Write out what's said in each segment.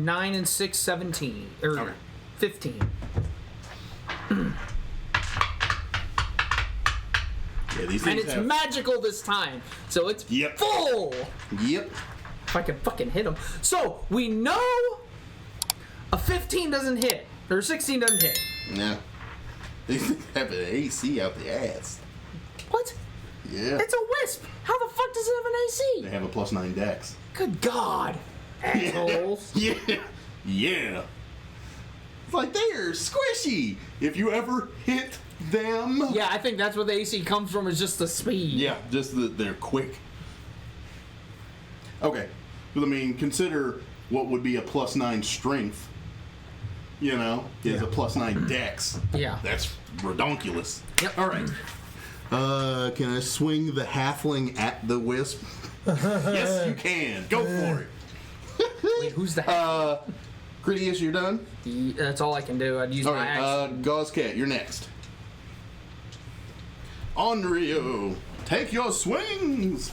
9 and 6, 17. Or 15. Yeah, these things And it's magical this time, so it's full. Yep. If I can fucking hit him. So, we know a 15 doesn't hit. Or 16 doesn't hit. Yeah. These things have an AC out the ass. What? Yeah. It's a wisp. How the fuck does it have an AC? They have a +9 dex. Good God. Assholes. Yeah. Yeah. It's like, they are squishy. If you ever hit them. Yeah, I think that's what the AC comes from, is just the speed. Yeah, just they're quick. Okay. But I mean, consider what would be a +9 strength. You know, is a +9 dex. Yeah. That's redonkulous. Yep. All right. Can I swing the halfling at the wisp? Yes, you can. Go for it. Wait, who's the Critius, you're done? That's all I can do. I'd use my action. Gauze-Cat, you're next. Onryo, take your swings.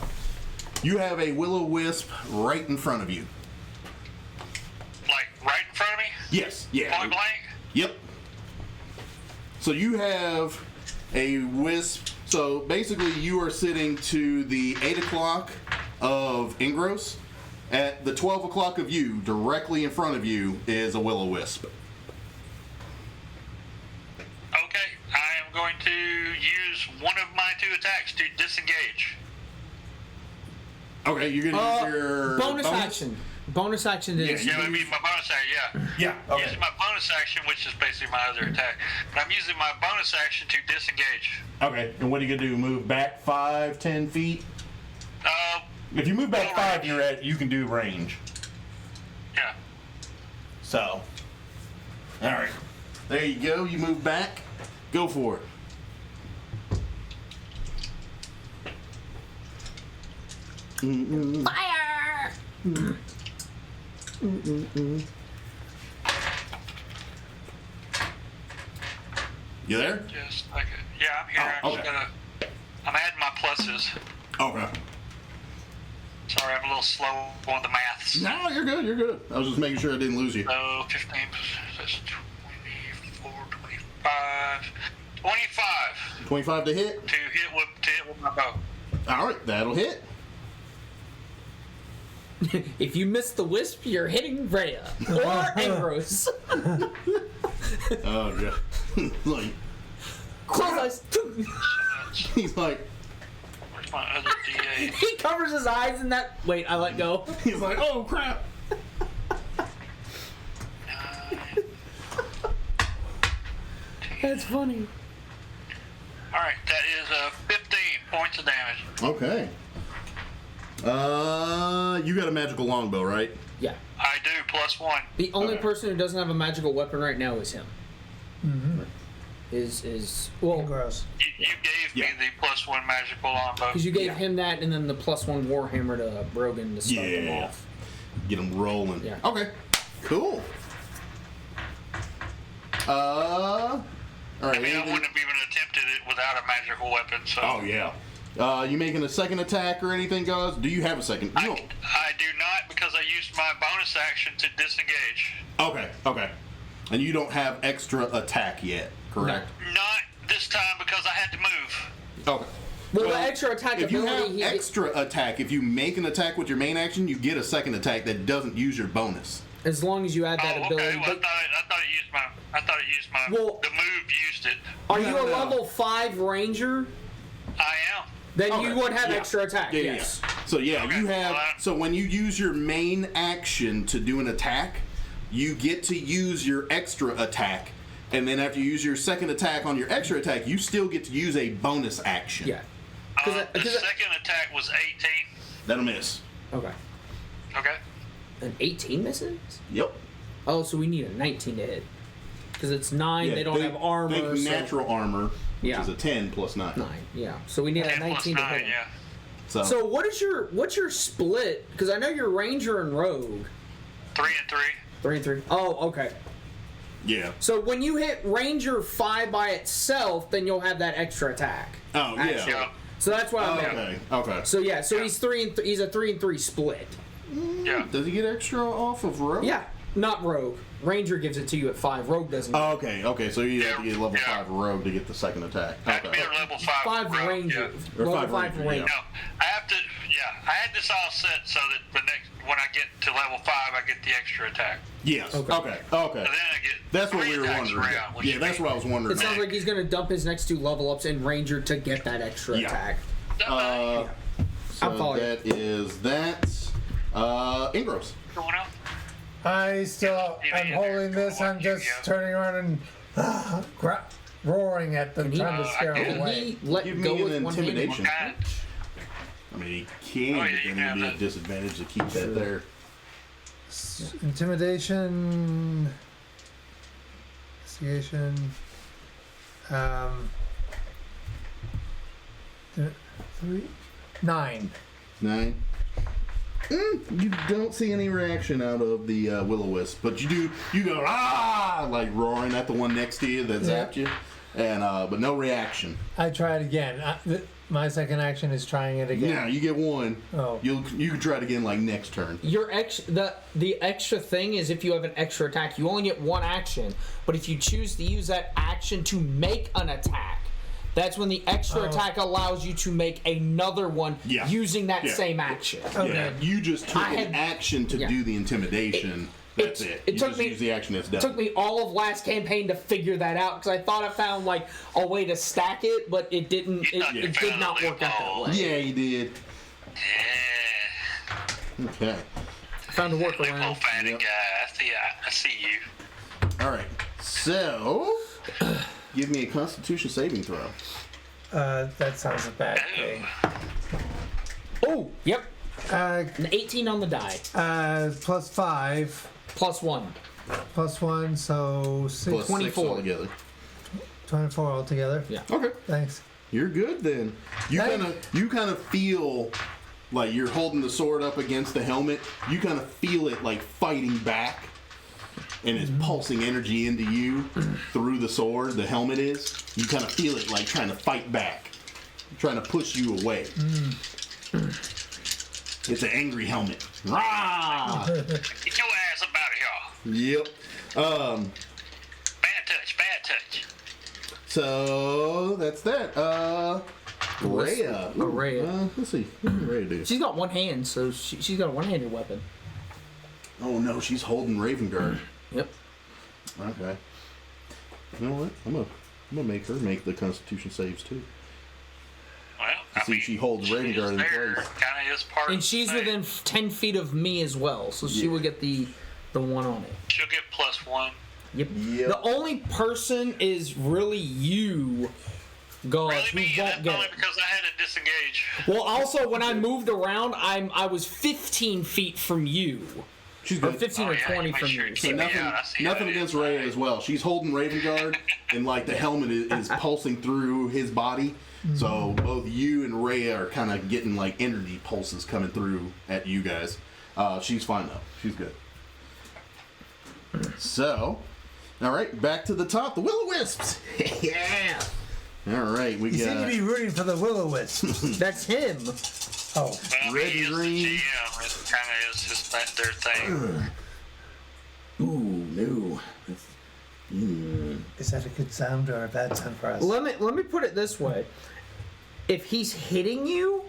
You have a will-o-wisp right in front of you. Like, right in front of me? Yes, yeah. Point blank? Yep. So you have a wisp. So basically you are sitting to the 8 o'clock of Ingros. At the 12 o'clock of you, directly in front of you, is a will-o-wisp. Okay, I am going to use one of my 2 attacks to disengage. Okay, you're going to use your... Bonus action. Bonus action is... Yeah, I mean my bonus action, Yeah, okay. Using my bonus action, which is basically my other attack. But I'm using my bonus action to disengage. Okay, and what are you going to do? Move back 5, 10 feet? If you move back 5, you can do range. Yeah. So, all right. There you go. You move back. Go for it. Fire! You there? Just like it. Yeah, I'm here. Oh, okay. I'm adding my pluses. Okay. Sorry, I'm a little slow on the maths. No, you're good. You're good. I was just making sure I didn't lose you. So 15, that's 24, 25. 25. 25 to hit? To hit with my bow. All right, that'll hit. If you miss the wisp, you're hitting Rhea. Or Angros. Oh, yeah. Like, Close eyes. he's like... Where's my other D8? He covers his eyes in that... Wait, I let go. He's like, oh, crap. 9. That's funny. Alright, that is 15 points of damage. Okay. You got a magical longbow, right? Yeah. I do, +1. The only Okay. person who doesn't have a magical weapon right now is him. Mm-hmm. Well, Gross. You gave me the +1 magical longbow. because you gave him that and then the +1 warhammer to Brogan to start them Yeah. off. Get them rolling. Yeah. Okay. Cool. All right. I mean, I wouldn't have even attempted it without a magical weapon, so... Oh, yeah. You making a second attack or anything, guys? Do you have a second? I You do not, because I used my bonus action to disengage. don't. Okay. And you don't have extra attack yet, correct? Not this time, because I had to move. Okay. Well, the extra attack if you ability... have extra attack, if you make an attack with your main action, you get a second attack that doesn't use your bonus. as long as you add that Oh, ability. okay. Well, But I thought it used my... Well, the move used it. are No, you a no. level 5 ranger? I am. Then Okay. you would have Yeah. extra attack, Yeah, yes. yeah. So yeah, Okay, you have. well, So when you use your main action to do an attack, you get to use your extra attack, and then after you use your second attack on your extra attack, you still get to use a bonus action. Yeah. The second attack was 18. That'll miss. Okay. Okay. An 18 misses? Yep. Oh, so we need a 19 to hit. Because it's 9, Yeah, they don't have armor. Think so- natural armor, which Yeah. is a 10 plus 9. 9, yeah. So we need a 10 plus 19 to 9, hit. him. yeah. So what's your split? Because I know you're ranger and rogue. 3 and 3. 3 and 3. Oh, okay. Yeah. So when you hit ranger 5 by itself, then you'll have that extra attack. Oh yeah. Actually. Yeah. So that's what I meant. Okay. Okay. So yeah, so Yeah. he's 3 and he's a 3 and 3 split. Yeah. Does he get extra off of rogue? Yeah. Not rogue. Ranger gives it to you at 5. Rogue doesn't. Oh, okay. So you have to get level 5 rogue to get the second attack. I have to be a level 5 rogue, Ranger. yeah. Or Level 5 5 Ranger, Ranger. No, I have to. Yeah, I had this all set so that when I get to level 5, I get the extra attack. Yes. Okay. So then I get. That's what 3 we were attacks wondering. around, which Yeah, that's what I was wondering. It sounds like he's gonna dump his next 2 level ups in Ranger to get that extra attack. So I'm following. that is that. Ingros. Going up. I'm holding this. I'm just turning around and roaring at them, trying to scare them Can away. he let Give go me with an one hand? intimidation. God. I mean, he can, Oh, yeah, but you then can it'd be have a that. disadvantage to keep that there. Intimidation. Investigation. 9. 9. You don't see any reaction out of the will-o-wisp, but you go like roaring at the one next to you that zapped you, and but no reaction. I try it again. My second action is trying it again. Yeah, you get 1. Oh. You can try it again like next turn. Your the extra thing is if you have an extra attack, you only get 1 action. But if you choose to use that action to make an attack, that's when the extra attack allows you to make another one using that same action. Okay. Yeah, you just took an action to do the intimidation. That's it. It You took just me. use the action. It's done. It took me all of last campaign to figure that out because I thought I found like a way to stack it, but it didn't. It did not work out that way. Yeah, you did. Yeah. Okay. I found a Loophole workaround. finding guy. I see you. All right. So, give me a Constitution saving throw. That sounds a bad thing. Oh, yep. Uh, An 18 on the die. plus 5, Plus 1. plus 1, so 6, Plus 24 6 altogether. 24 altogether. Yeah. Okay. Thanks. You're good then. You Thank- kind of feel like you're holding the sword up against the helmet. You kind of feel it like fighting back, and it's pulsing energy into you through the sword. The helmet is. You kind of feel it like trying to fight back, trying to push you away. It's an angry helmet. Rah! Get your ass up out of here. Yep. Bad touch. So that's that. Rhea. Ooh, Rhea. Let's see. What did Rhea do? She's got 1 hand, so she's got a 1-handed weapon. Oh no, she's holding Ravenguard. Yep. Okay. You know what? I'm gonna make her make the Constitution saves too. Well, See, she holds Ravenguard in place. Kind of is part. And she's within 10 feet of me as well, so she will get the 1 on it. She'll get +1. Yep. Yep. The only person is really you, Gauze, Really, who me? won't That's get only it. because I had to disengage. Well, also, when I moved around, I was 15 feet from you. She's Or good. 15 or yeah, 20 make from sure you. to So keep me Nothing, out. I see nothing how it against is. Rhea as well. She's holding Ravenguard, and like the helmet is pulsing through his body. So both you and Rhea are kind of getting like energy pulses coming through at you guys. She's fine though. She's good. So, all right, back to the top. The Will-O-Wisps. Yeah. All right, we You seem to got. be rooting for the will-o-wisp. that's him. Oh. Well, Red he and is green. the GM. It kind of is just their thing. Ooh, no. Is that a good sound or a bad sound for us? Let me put it this way. If he's hitting you,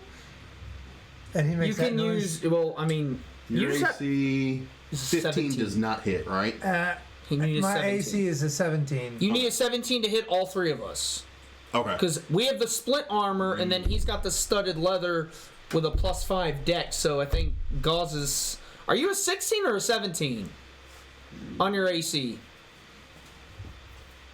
And he you makes that can noise. use. Well, I mean, Your you just have, AC 15 17. does not hit, right? he needs a My 17. AC is a 17. You need a 17 to hit all 3 of us. Okay. Because we have the split armor, and then he's got the studded leather with a +5 dex. So I think Gauze is. Are you a 16 or a 17 on your AC?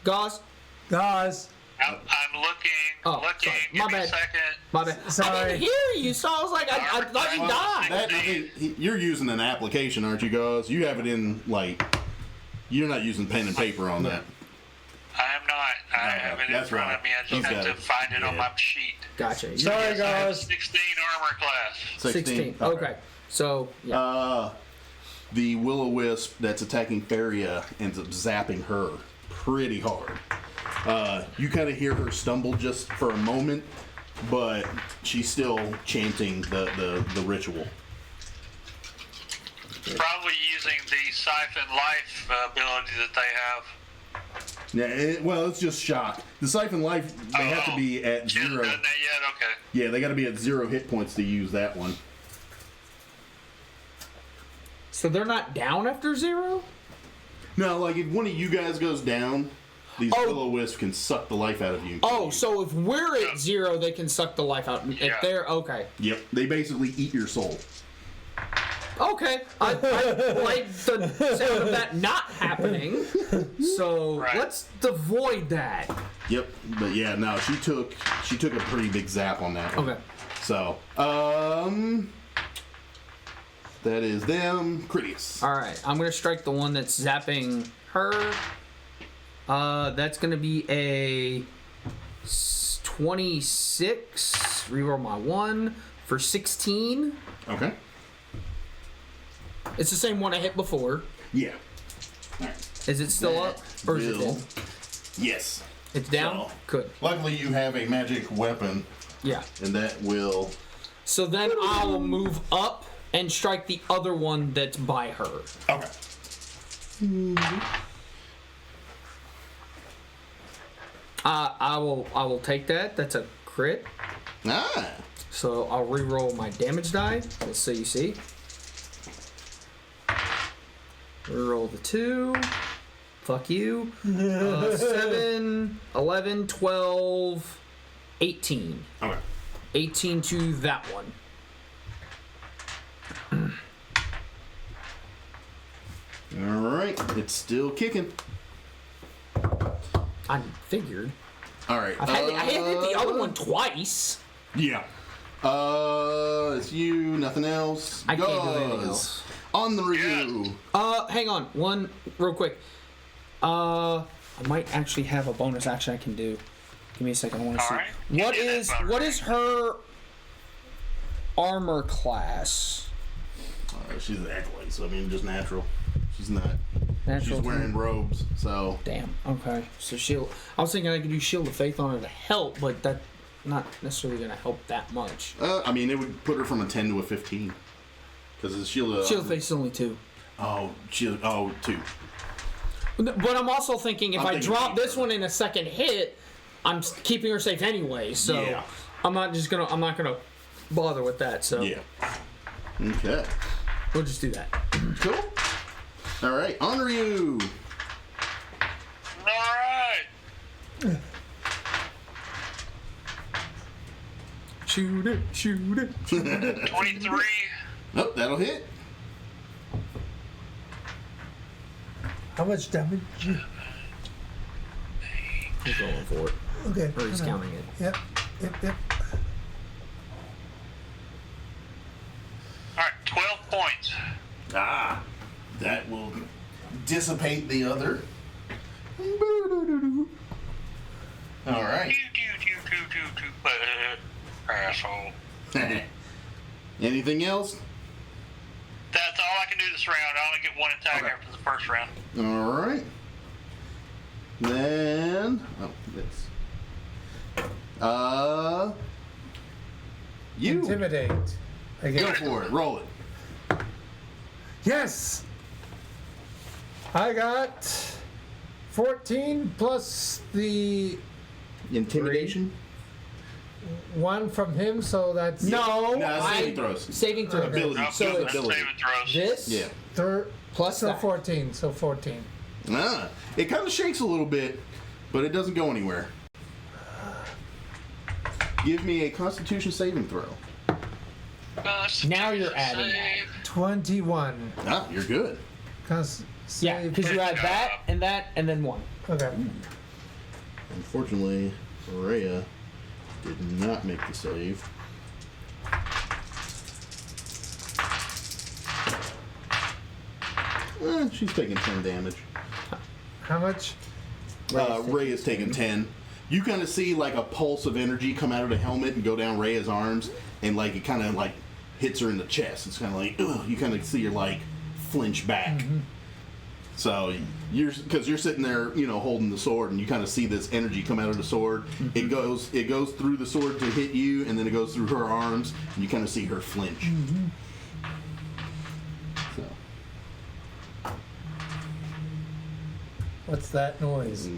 Gauze? Gauze. I'm looking. Oh, looking. sorry. Give My me a bad. second. My bad. I Sorry. didn't hear you, so I was like, I thought you died. You're using an application, aren't you, guys? You have it in, like, you're not using pen and paper on that. I am not. I have it in that's front right. of me. I just He's have got to it. find it on Yeah. my sheet. Gotcha. Sorry, I have guys. 16 armor class. 16. Okay. So, yeah. The Will-O-Wisp that's attacking Faria ends up zapping her pretty hard. You kind of hear her stumble just for a moment, but she's still chanting the ritual. Probably use using the siphon life ability that they have. Yeah, well, it's just shock. The siphon life, they have to be at She hasn't 0. done that yet? Okay. Yeah, they got to be at 0 hit points to use that one. So they're not down after 0? No, like if one of you guys goes down, these will-o-wisps can suck the life out of you. Oh, so if we're at 0, they can suck the life out. If they're okay. Yep, they basically eat your soul. Okay, I like the sound of that not happening. So let's avoid that. Yep, but yeah, no, she took a pretty big zap on that one. Okay. So, that is them. Critias. All right, I'm gonna strike the one that's zapping her. That's gonna be a 26. Reroll my 1 for 16. Okay. It's the same one I hit before. Yeah. All right. Is it still up? Or is it Will- dead? Yes. It's down? So, Good. luckily, you have a magic weapon, Yeah. and that will. So then I will move up and strike the other one that's by her. Okay. I will take that. That's a crit. Ah. So I'll re-roll my damage die. Let's see, you see. Reroll the 2. Fuck you. 7, 11, 12, 18. Okay. 18 to that one. All right. It's still kicking. I figured. All right. I hit the other one twice. Yeah. It's you. Nothing else. I can't do anything Gauze. else. On the review. Hang on. One real quick. I might actually have a bonus action I can do. Give me a second. I want to see. Alright. What is her armor class? She's an acolyte, so I mean, just natural. She's not. Natural. She's wearing robes, so. Damn. Okay. So shield. I was thinking I could do shield of faith on her to help, but that not necessarily gonna help that much. I mean, it would put her from a 10 to a 15. Because it's shield of. Shield of faith is only 2. Oh, shield. Oh, 2. But I'm also thinking if I'm I thinking drop deeper. this one in a second hit, I'm keeping her safe anyway. So Yeah. I'm not gonna bother with that. So Yeah. Okay. we'll just do that. Cool. All right, on Ryu. All right. Shoot it, shoot it. 23. Oh, that'll hit. How much damage? He's going for it. Okay. Or he's hold on. counting it. Yep. All right, 12 points. Ah, that will dissipate the other. All right. Asshole. Anything else? That's all I can do this round. I only get one attack Okay. after the first round. All right. Then, this. You Intimidate. go Again. for it. Roll it. Yes. I got 14 plus the Intimidation. 1 from him, so that's No, No, saving throws. Saving throws. Ability. No, So that's ability. saving throws. This Yeah. plus so that. 14. So 14. Ah, it kind of shakes a little bit, but it doesn't go anywhere. Give me a Constitution saving throw. Now you're adding that. 21. Ah, you're good. Yeah, Save. because you add that, and then 1. Okay. Unfortunately, Rhea did not make the save. She's taking 10 damage. How much? Rhea's taking 10. You kind of see like a pulse of energy come out of the helmet and go down Rhea's arms, and like it kind of like hits her in the chest. It's kind of like, ugh, you kind of see her like flinch back. So because you're sitting there, you know, holding the sword, and you kind of see this energy come out of the sword. It goes through the sword to hit you, and then it goes through her arms, and you kind of see her flinch. So What's that noise?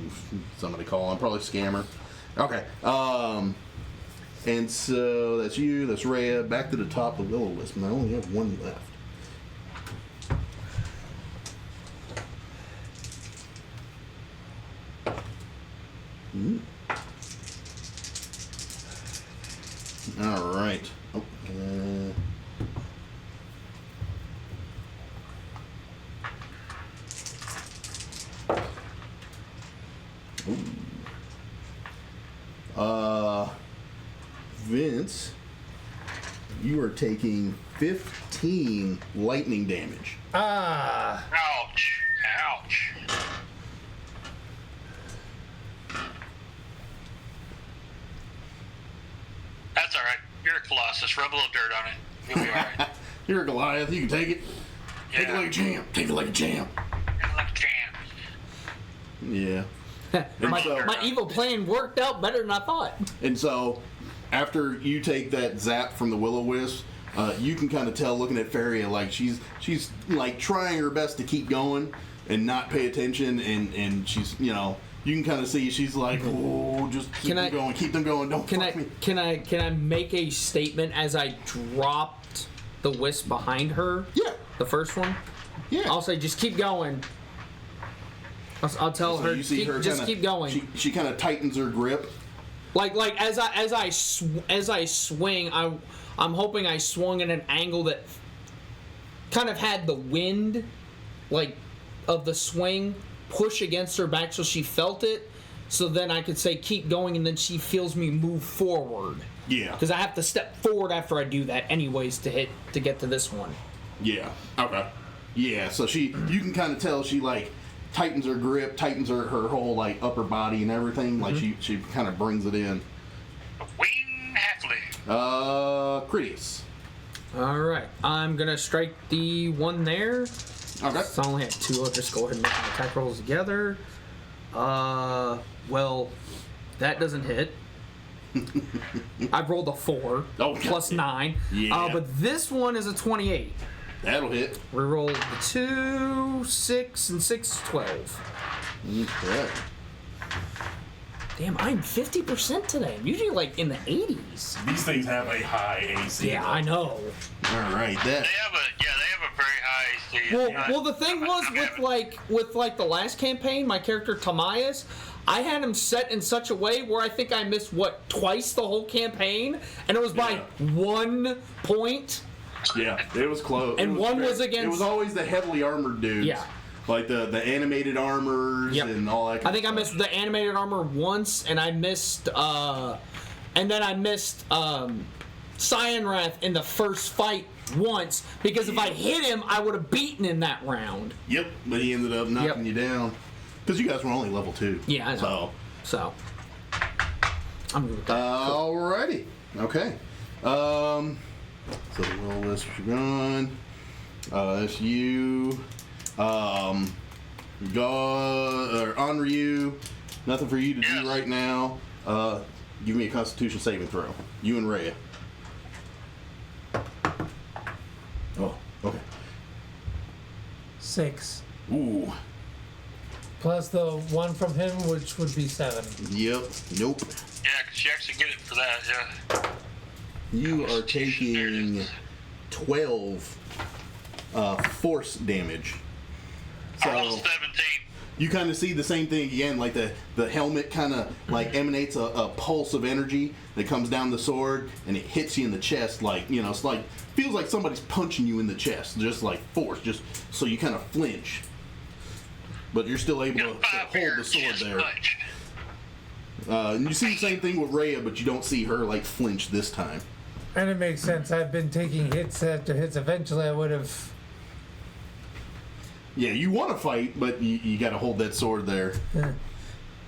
Somebody call him, probably scammer. Okay. And so that's you, that's Rhea. Back to the top of Will-O-Wisp, and I only have one left. All right. Oh, Vince, you are taking 15 lightning damage. Ah! Ouch. Ouch. That's all right. You're a Colossus. Rub a little dirt on it. You'll be all right. You're a Goliath. You can take it. Take it like a champ. Take it like a champ. Like a champ. Yeah. My evil plan worked out better than I thought. And so, after you take that zap from the Will-O-Wisp, you can kind of tell, looking at Feria, like she's like trying her best to keep going and not pay attention, and she's, you know, you can kind of see she's like, oh, just keep them going, don't fuck me. Can I make a statement as I dropped the wisp behind her? Yeah. The first one? Yeah. I'll say, just keep going. I'll tell her, You see her just kinda, keep going. She kind of tightens her grip. Like as I swing, I'm hoping I swung at an angle that kind of had the wind, like, of the swing push against her back, so she felt it. So then I could say keep going, and then she feels me move forward. Yeah. Because I have to step forward after I do that, anyways, to get to this one. Yeah. Okay. Yeah. So you can kind of tell she like tightens her grip, tightens her whole like upper body and everything. Like she kind of brings it in. Wing halfly. Critias. All right, I'm gonna strike the one there. Okay. So I only have two. I'll just go ahead and make my attack rolls together. Well, that doesn't hit. I've rolled a 4 plus 9. Yeah. But this one is a 28. That'll hit. Reroll the 2, 6, and 6, 12. Okay. Damn, I'm 50% today. I'm usually like in the 80s. These things have a high AC. Yeah, I know. All right. That. They have a very high AC. Well, the thing was with the last campaign, my character Tamias, I had him set in such a way where I think I missed twice the whole campaign, and it was by 1 point. Yeah, it was close. And one was against. It was always the heavily armored dudes. Yeah. Like the animated armors and all that. I think I missed the animated armor once, and I missed Cyanrath in the first fight once, because if I hit him, I would have beaten him that round. Yep, but he ended up knocking you down. Because you guys were only level 2. Yeah, I know. So. I'm good with that. Alrighty. Okay. So the Will-O-Wisp are gone. That's you. Onryu. Nothing for you to do right now. Give me a Constitution saving throw. You and Rhea. Oh, okay. 6. Ooh. Plus the one from him, which would be 7. Yep. Nope. Yeah, because you actually get it for that, yeah. You are taking 12 force damage. I rolled So 17. you kind of see the same thing again, like the helmet kind of like emanates a pulse of energy that comes down the sword, and it hits you in the chest, like, you know, it's like, feels like somebody's punching you in the chest, just like force, just so you kind of flinch. But you're still able to hold the sword there. And you see the same thing with Rhea, but you don't see her like flinch this time. And it makes sense. I've been taking hits after hits. Eventually, I would have. Yeah, you want to fight, but you got to hold that sword there. Yeah.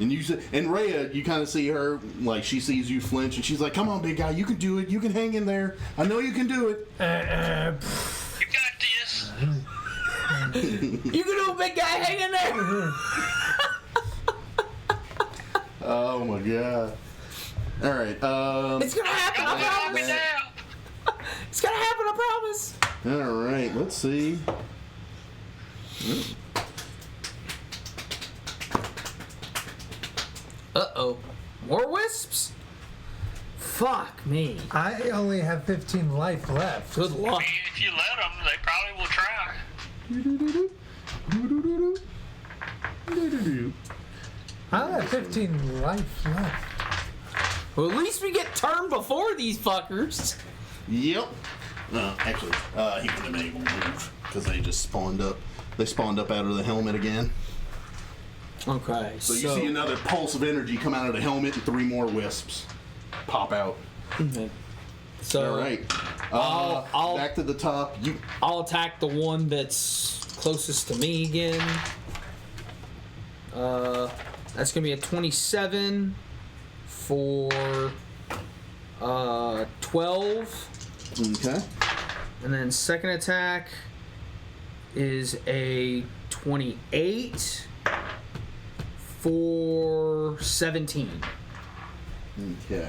And Rhea, you kind of see her, like, she sees you flinch, and she's like, "Come on, big guy, you can do it. You can hang in there. I know you can do it." You got this. You can do it, big guy. Hang in there. Oh my god! All right. It's gonna happen. I promise. It's gonna happen. I promise. All right. Let's see. More wisps? Fuck me. I only have 15 life left. Good I luck. mean, if you let them, they probably will try. I only have 15 life left. Well, at least we get turned before these fuckers. Yep. Actually, he wouldn't have been able to move because they just spawned up. They spawned up out of the helmet again. Okay, So you see another pulse of energy come out of the helmet and 3 more wisps pop out. Okay. So All right. I'll- back to the top. I'll attack the one that's closest to me again. That's gonna be a 27 for 12. Okay. And then second attack is a 28 for 17. Okay.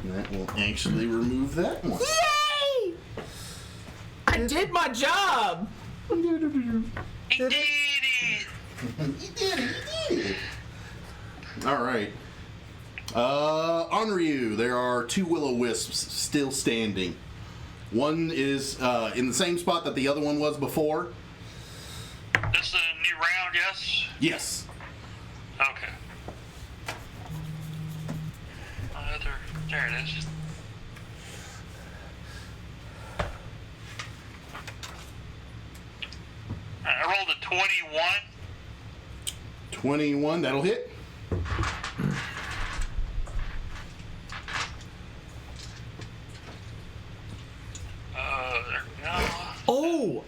That will actually remove that one. Yay! I did my job! He did it! You did it. All right. On Ryu, there are 2 will-o-wisps still standing. One is in the same spot that the other one was before. This is a new round, yes? Yes. Okay. There it is. I rolled a 21. 21, that'll hit. There we go. Oh!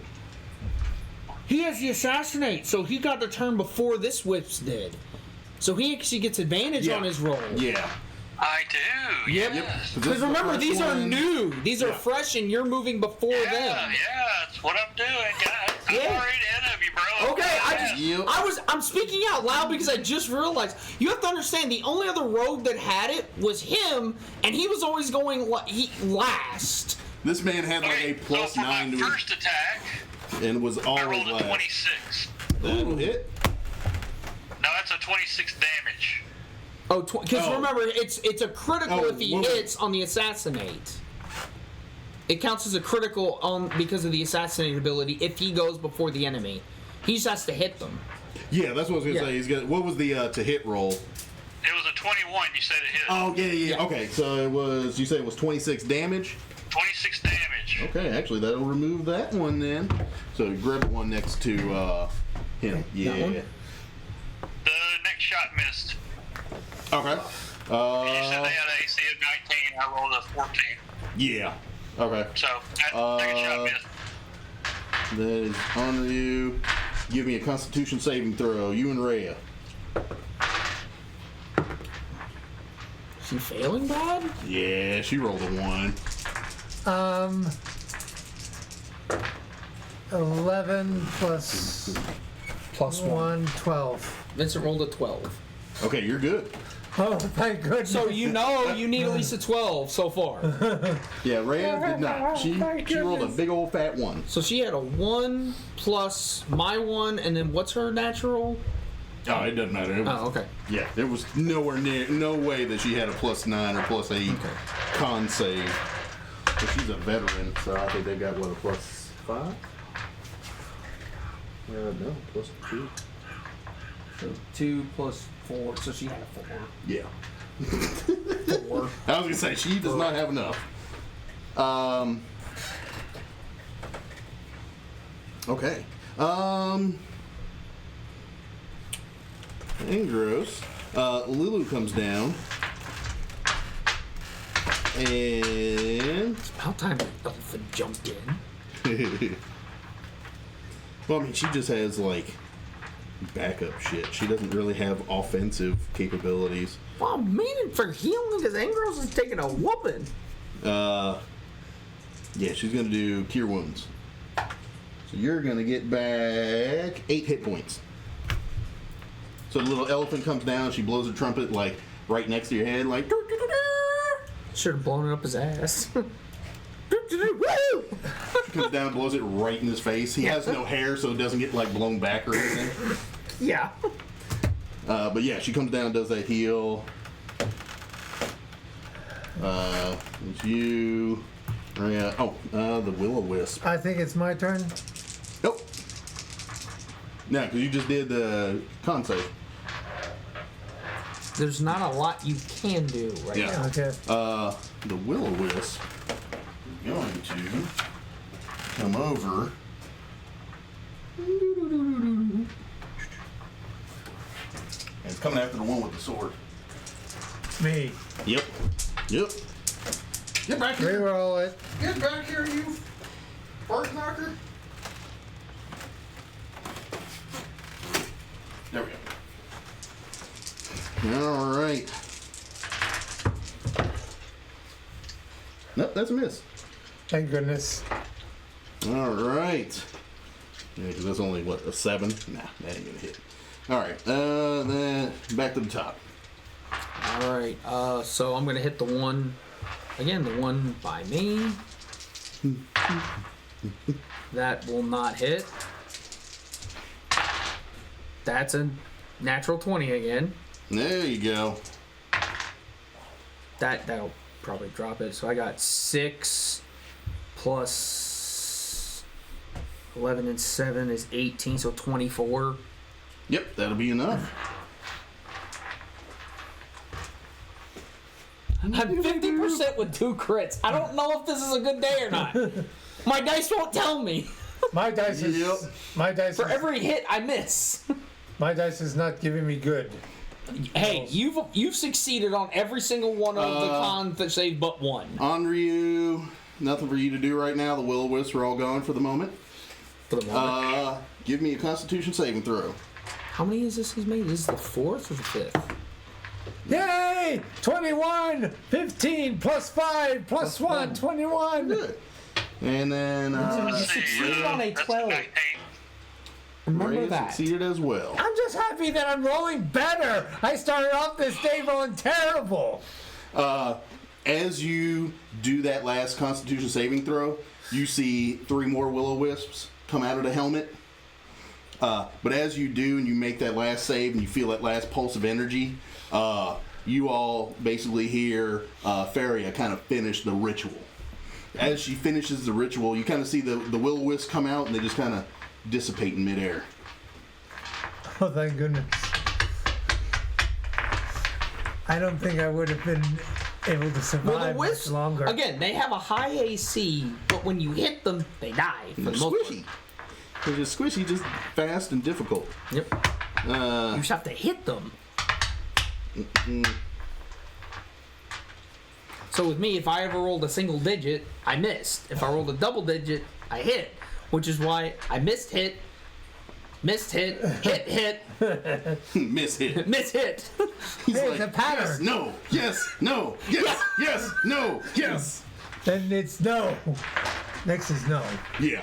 He has the assassinate, so he got the turn before this whips did. So he actually gets advantage on his roll. Yeah. I do. Yep. Yes. Because remember, these are new. These are fresh, and you're moving before them. Yeah, that's what I'm doing, guys. I'm Yeah. already ahead of you, bro. Okay, I'm speaking out loud because I just realized you have to understand the only other rogue that had it was him, and he was always going last. This man had like Okay, a plus so for 9 my to first attack, and was I always rolled a last. 26. That'll hit. Now that's a 26 damage. Oh, because remember, it's a critical Oh, if he what was- hits on the assassinate. It counts as a critical because of the assassinate ability if he goes before the enemy. He just has to hit them. Yeah, that's what I was gonna say. He's got. What was the to hit roll? It was a 21. You said it hit. Oh yeah. Okay, so it was. You said it was 26 damage. 26 damage. Okay, actually that'll remove that one then. So grab the one next to him. Yeah. one? The next shot missed. Okay. You said they had an AC of 19. I rolled a 14. Yeah. Okay. So that second shot missed. That is on you. Give me a Constitution saving throw. You and Rhea. Is he failing bad? Yeah, she rolled a 1. 11 plus Plus 1, 12. Vincent rolled a 12. Okay, you're good. Oh, thank goodness. So you know you need at least a 12 so far. Yeah, Rhea did not. She rolled a big old fat 1. So she had a 1 plus my 1, and then what's her natural? Oh, it doesn't matter. It was, Oh, okay. Yeah, there was nowhere near, no way that she had a plus 9 or plus 8 con save. But she's a veteran, so I think they got what, a plus 5? No, plus 2. So 2 plus 4, so she had a 4. Yeah. 4. I was gonna say she does not have enough. Okay. Engross. Lulu comes down. And It's about time the elephant jumped in. well, I mean, she just has like backup shit. She doesn't really have offensive capabilities. Well, meaning for healing because Angros is taking a whooping. Yeah, she's gonna do cure wounds. So you're gonna get back 8 hit points. So the little elephant comes down. She blows a trumpet like right next to your head, like. Should have blown it up his ass. Woo! Comes down, blows it right in his face. He has no hair, so it doesn't get like blown back or anything. Yeah. But yeah, she comes down, does that heal. It's you. The Will-O-Wisp. I think it's my turn. Nope. No, because you just did the con save. There's not a lot you can do right Yeah. now. Okay. The Will-O-Wisp is going to come over. And it's coming after the one with the sword. Me. Yep. Get back here. Reroll it. Get back here, you bark knocker. There we go. All right. Nope, that's a miss. Thank goodness. All right. Yeah, because that's only, a 7? Nah, that ain't gonna hit. All right, then back to the top. All right. So I'm gonna hit the one again. The one by me. That will not hit. That's a natural 20 again. There you go. That'll probably drop it. So I got 6 plus 11 and 7 is 18, so 24. Yep, that'll be enough. I'm 50% with 2 crits. I don't know if this is a good day or not. My dice won't tell me. My dice is. Yep. My dice. For is, every hit, I miss. My dice is not giving me good. Hey, you've succeeded on every single one of the cons that save but one. Onryu, nothing for you to do right now. The Will-O-Wisps are all gone for the moment. For the moment. Give me a Constitution saving throw. How many is this he's made? This is the 4th or the 5th? Yay! 21! 15 plus 5 plus 1, 21! Good. And then You succeeded on a 12. 19. Remember Ray that. succeeded as well. I'm just happy that I'm rolling better. I started off this day rolling terrible. As you do that last Constitution saving throw, you see 3 more Will-O-Wisps come out of the helmet. But as you do and you make that last save and you feel that last pulse of energy, you all basically hear Faria kind of finish the ritual. As she finishes the ritual, you kind of see the Will-O-Wisps come out and they just kind of dissipate in midair. Oh, thank goodness. I don't think I would have been able to survive Well, the much wisps, longer. again, they have a high AC, but when you hit them, they die. For They're the most squishy. They're just squishy, just fast and difficult. Yep. You just have to hit them. So with me, if I ever rolled a single digit, I missed. If I rolled a double digit, I hit. Which is why I missed hit, miss hit. Miss hit. He's Hey, it's a pattern. Yes, no, yes, no, yes, yes, no, yes. Then it's no. Next is no. Yeah.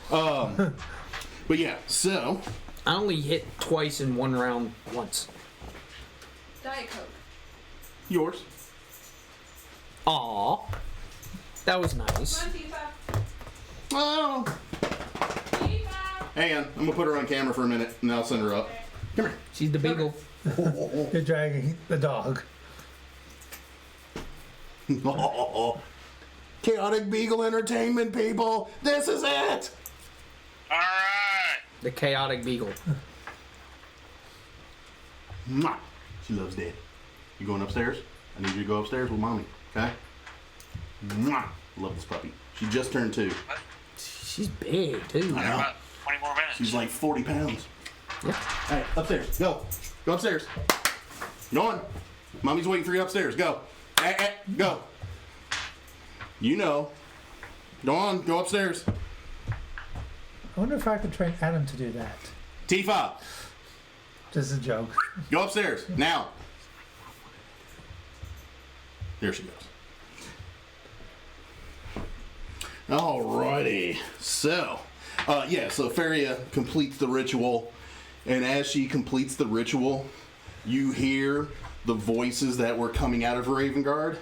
But yeah, so I only hit twice in one round once. Diet Coke. yours. Aw. That was nice. Come on, Tifa. Oh. Tifa. Hang on, I'm gonna put her on camera for a minute and then I'll send her up. Come here. She's the beagle. You're dragging the dog. Chaotic Beagle Entertainment, people. This is it. All right. The chaotic beagle. Mwah. She loves Dad. You going upstairs? I need you to go upstairs with Mommy, okay? Mwah. Love this puppy. She just turned 2. She's big too. I know. About 20 more minutes. She's like 40 pounds. Yeah. All right, upstairs. Go. Go upstairs. Go on. Mommy's waiting for you upstairs. Go. Go. You know. Go on. Go upstairs. I wonder if I could train Adam to do that. Tifa, Just a joke. go upstairs. Now. There she goes. Alrighty. So, so Faria completes the ritual, and as she completes the ritual, you hear the voices that were coming out of Ravengard.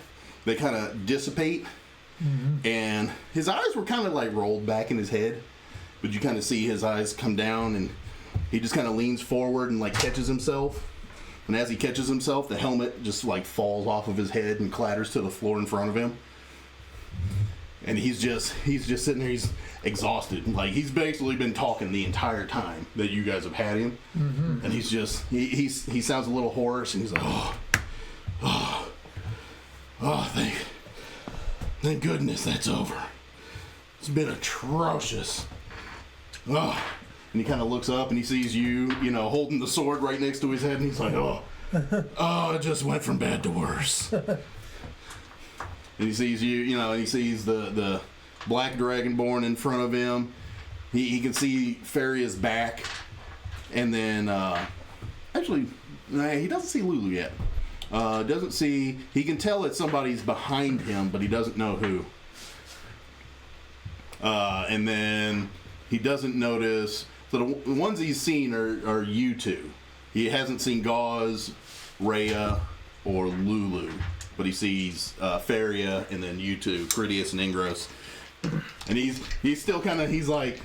They kind of dissipate, and his eyes were kind of like rolled back in his head, but you kind of see his eyes come down, and he just kind of leans forward and like catches himself, and as he catches himself, the helmet just like falls off of his head and clatters to the floor in front of him. And he's just sitting there. He's exhausted. Like, he's basically been talking the entire time that you guys have had him. Mm-hmm. And he's just he sounds a little hoarse, and he's like, thank goodness that's over. It's been atrocious. And he kind of looks up and he sees you, holding the sword right next to his head, and he's like, it just went from bad to worse. And he sees you, and he sees the black dragonborn in front of him. He can see Faria's back. And then, he doesn't see Lulu yet. He can tell that somebody's behind him, but he doesn't know who. And then he doesn't notice, so the ones he's seen are you two. He hasn't seen Gauze, Rhea, or Lulu. But he sees Faria and then you two, Critias and Ingros. And he's still kind of, he's like,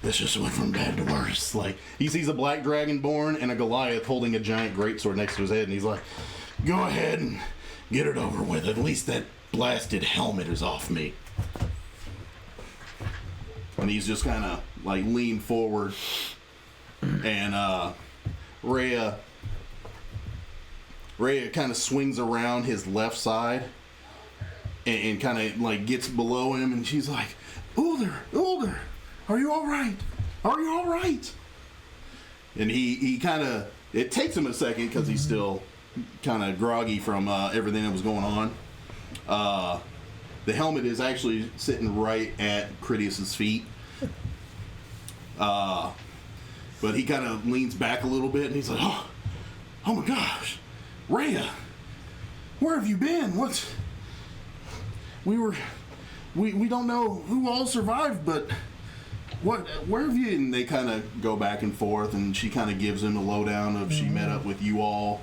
this just went from bad to worse. Like, he sees a black dragonborn and a Goliath holding a giant greatsword next to his head, and he's like, go ahead and get it over with. At least that blasted helmet is off me. And he's just kind of like leaned forward, and Rhea kind of swings around his left side and kind of like gets below him, and she's like, Ulder, are you all right? Are you all right? And he kind of, it takes him a second because he's still kind of groggy from everything that was going on. The helmet is actually sitting right at Critias's feet. But he kind of leans back a little bit, and he's like, oh my gosh. Rhea, where have you been? We don't know who all survived, but where have you? And they kind of go back and forth, and she kind of gives him the lowdown of she met up with you all,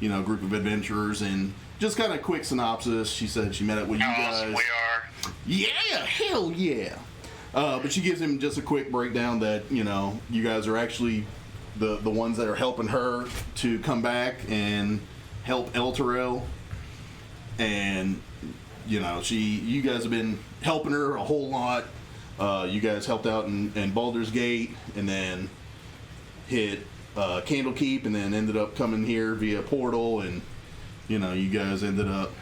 a group of adventurers, and just kind of quick synopsis. She said she met up with you guys. Awesome we are. Yeah, hell yeah. But she gives him just a quick breakdown that, you guys are actually the ones that are helping her to come back and help Elturel, and you guys have been helping her a whole lot. You guys helped out in Baldur's Gate, and then hit Candlekeep, and then ended up coming here via portal, and you guys ended up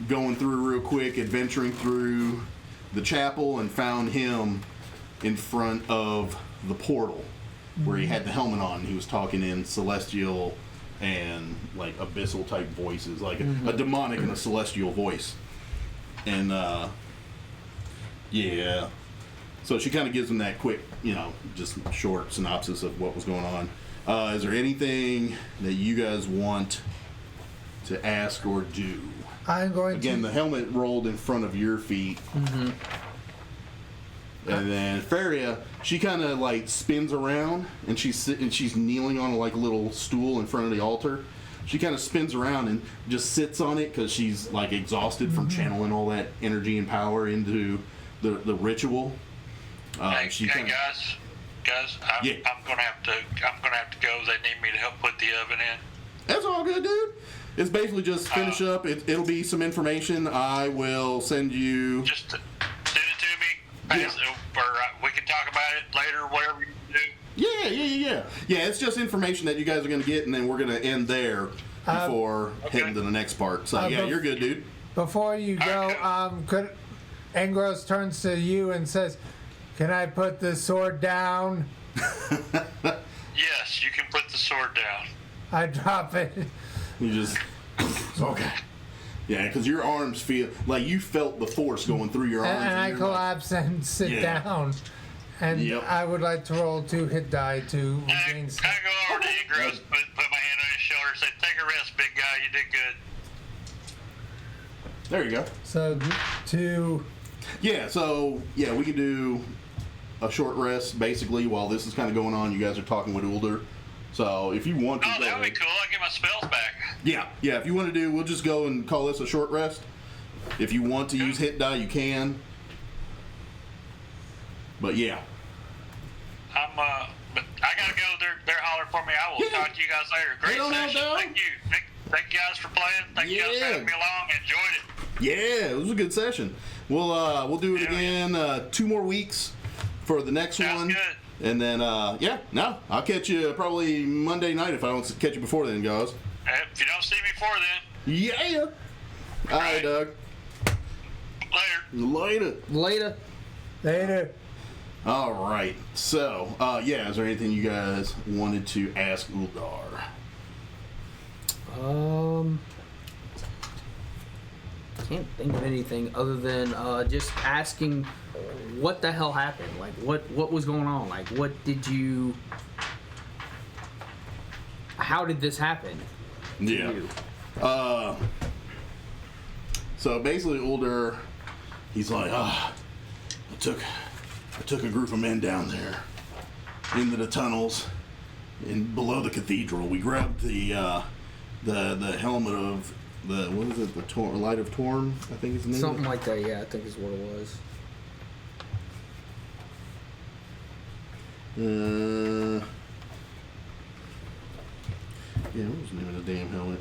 going through real quick, adventuring through the chapel, and found him in front of the portal where he had the helmet on. He was talking in celestial and like abyssal type voices, like a demonic and a celestial voice. And so she kind of gives him that quick, just short synopsis of what was going on. Is there anything that you guys want to ask or do? I'm going Again, the helmet rolled in front of your feet. Mm-hmm. And then Faria, she kind of like spins around, and she's kneeling on like a little stool in front of the altar. She kind of spins around and just sits on it because she's like exhausted from channeling all that energy and power into the ritual. Hey, guys, I'm gonna have to go. They need me to help put the oven in. That's all good, dude. It's basically just finish up. It'll be some information. I will send you. Just send it to me. Yeah. Or we can talk about it later, whatever you do. Yeah. Yeah, it's just information that you guys are going to get, and then we're going to end there before heading to the next part. So, you're good, dude. Before you go, Engros turns to you and says, can I put the sword down? Yes, you can put the sword down. I drop it. You just, okay. Yeah, because your arms feel like you felt the force going through your arms. And I collapse and sit down. And I would like to roll 2 hit die to regain. I go over to Ingros, put my hand on his shoulder, and say, take a rest, big guy. You did good. There you go. So 2. Yeah, we can do a short rest basically while this is kind of going on. You guys are talking with Ulder. So if you want to, that would be cool. I get my spells back. Yeah. If you want to do, we'll just go and call this a short rest. If you want to use hit die, you can. But yeah. But I gotta go. They're holler for me. I will Yeah. talk to you guys later. Great Head on out, session. dog. Thank you. Thank you guys for playing. Thank you guys for having me along. Enjoyed it. Yeah, it was a good session. We'll do it Yeah. again 2 more weeks for the next Sounds one. good. And then I'll catch you probably Monday night if I don't catch you before then, guys. If you don't see me before then, Yeah. All right, Doug. later. Later. Later. All right. So, is there anything you guys wanted to ask Uldar? Can't think of anything other than just asking what the hell happened. Like, what was going on? Like, how did this happen? to Yeah. you? So basically, Uldar, he's like, I took a group of men down there into the tunnels and below the cathedral. We grabbed the helmet of the Light of Torm, I think is the name. Something like that, yeah, I think is what it was. Yeah, what was the name of the damn helmet?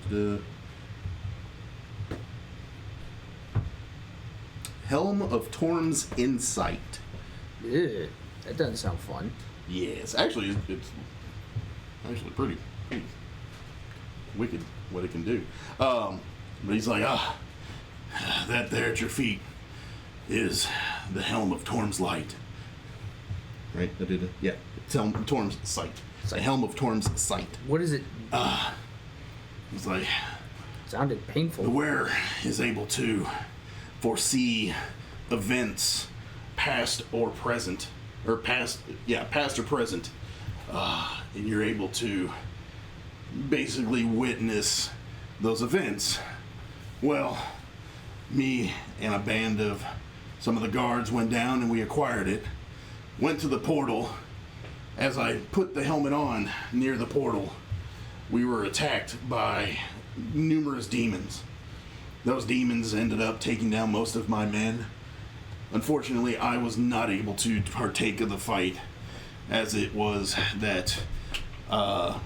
The Helm of Torm's Insight. Ew, that doesn't sound fun. Yes, actually, it's actually pretty wicked what it can do. But he's like, that there at your feet is the Helm of Torm's Light. Right? I did it. Yeah, it's Helm of Torm's Sight. The Helm of Torm's Sight. What is it? He's like, Sounded painful. the wearer is able to foresee events past or present, past or present, and you're able to basically witness those events. Well, me and a band of some of the guards went down and we acquired it, went to the portal. As I put the helmet on near the portal, we were attacked by numerous demons. Those demons ended up taking down most of my men. Unfortunately, I was not able to partake of the fight, as it was that, what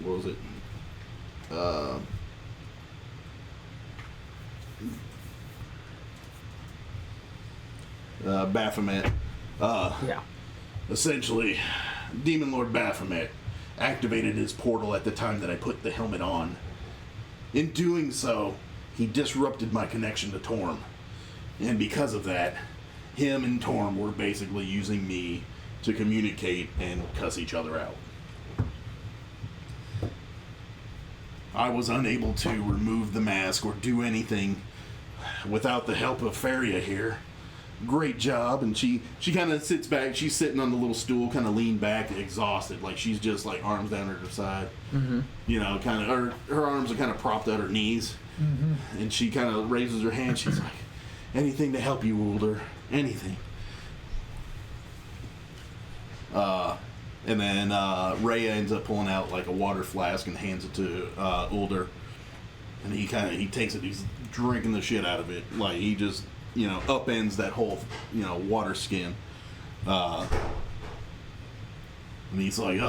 was it? Baphomet. Yeah. Essentially, Demon Lord Baphomet activated his portal at the time that I put the helmet on. In doing so, he disrupted my connection to Torm. And because of that, him and Torm were basically using me to communicate and cuss each other out. I was unable to remove the mask or do anything without the help of Faria here. Great job. And she kind of sits back. She's sitting on the little stool, kind of leaned back, exhausted. Like she's just like arms down at her side. Mm-hmm. You know, kind of, her arms are kind of propped at her knees. Mm-hmm. And she kind of raises her hand. She's like, anything to help you, Uldar. Anything. And then Rhea ends up pulling out like a water flask and hands it to Uldar. And he takes it, he's drinking the shit out of it. Like he just, upends that whole, water skin. And he's like,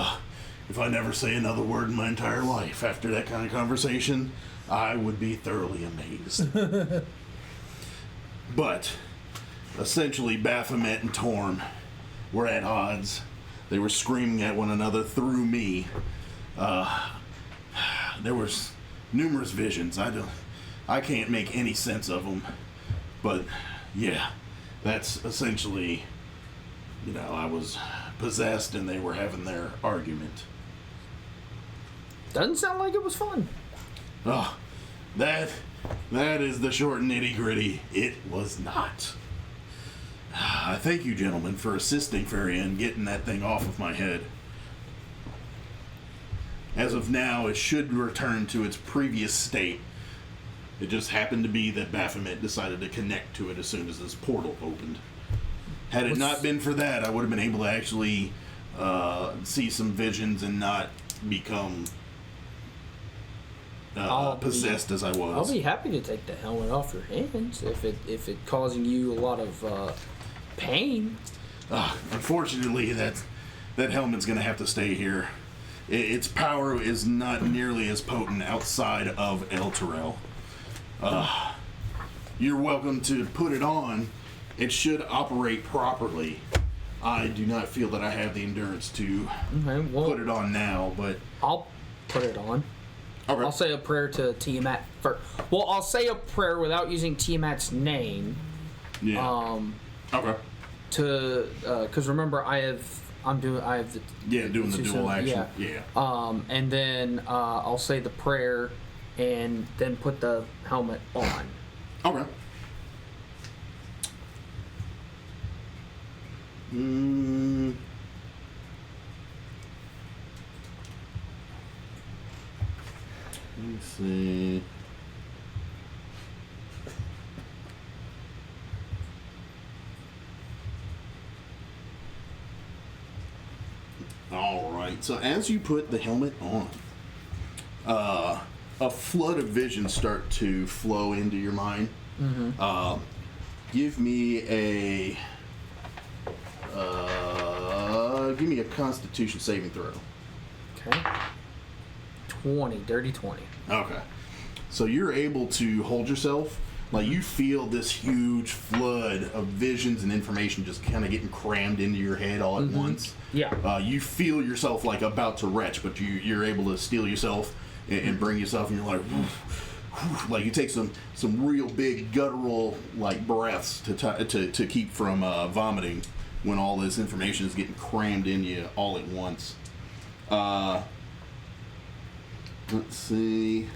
if I never say another word in my entire life after that kind of conversation, I would be thoroughly amazed. But essentially, Baphomet and Torm were at odds. They were screaming at one another through me. There was numerous visions. I can't make any sense of them. But yeah, that's essentially, I was possessed and they were having their argument. Doesn't sound like it was fun. Oh, that is the short nitty gritty. It was not. I thank you, gentlemen, for assisting Faria in getting that thing off of my head. As of now, it should return to its previous state. It just happened to be that Baphomet decided to connect to it as soon as this portal opened. Had it not been for that, I would have been able to actually see some visions and not become possessed as I was. I'll be happy to take the helmet off your hands if it causing you a lot of pain. Unfortunately, that helmet's going to have to stay here. Its power is not nearly as potent outside of Elturel. You're welcome to put it on. It should operate properly. I do not feel that I have the endurance to put it on now, but I'll put it on. okay. I'll say a prayer to Tiamat first. Well, I'll say a prayer without using Tiamat's name. Yeah. Okay. Because remember, I have the doing the dual action. Yeah. And then I'll say the prayer, and then put the helmet on. Okay. Let's see. All right. So as you put the helmet on, a flood of visions start to flow into your mind. Give me a Constitution saving throw. Okay. 20, dirty 20. Okay. So you're able to hold yourself. Like, you feel this huge flood of visions and information just kind of getting crammed into your head all at once. Yeah. You feel yourself like about to retch, but you're able to steel yourself and bring yourself, and you're like, like you take some real big guttural like breaths to keep from vomiting when all this information is getting crammed in you all at once. Let's see.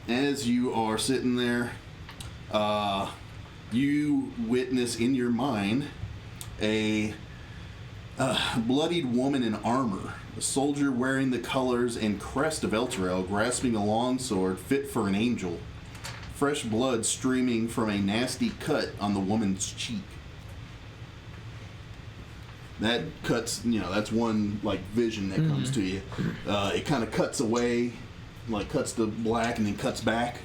As you are sitting there, you witness in your mind a bloodied woman in armor, a soldier wearing the colors and crest of Elturel, grasping a long sword fit for an angel, fresh blood streaming from a nasty cut on the woman's cheek. That cuts, that's one like vision that comes to you. It kind of cuts away, like cuts to black and then cuts back.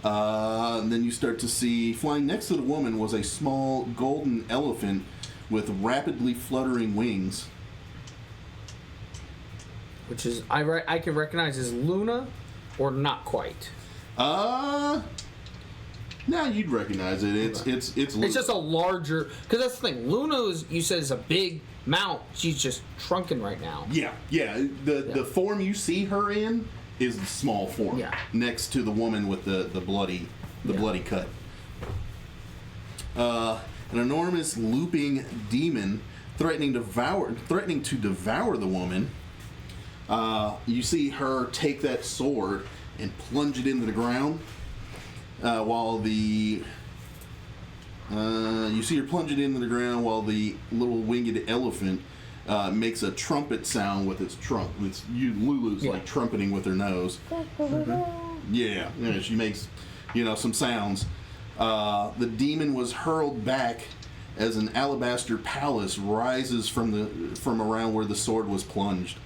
And then you start to see, flying next to the woman was a small golden elephant with rapidly fluttering wings. Which is, I can recognize as Luna, or not quite. Now you'd recognize it. It's Luna. It's just a larger, because that's the thing. Luna you said is a big mount. She's just shrunken right now. Yeah. The form you see her in is the small form. Yeah. Next to the woman with the bloody cut. An enormous looping demon threatening to devour the woman. You see her take that sword and plunge it into the ground. While you see her plunge it into the ground while the little winged elephant makes a trumpet sound with its trunk. Lulu's like trumpeting with her nose. Yeah, she makes some sounds. The demon was hurled back as an alabaster palace rises from around where the sword was plunged.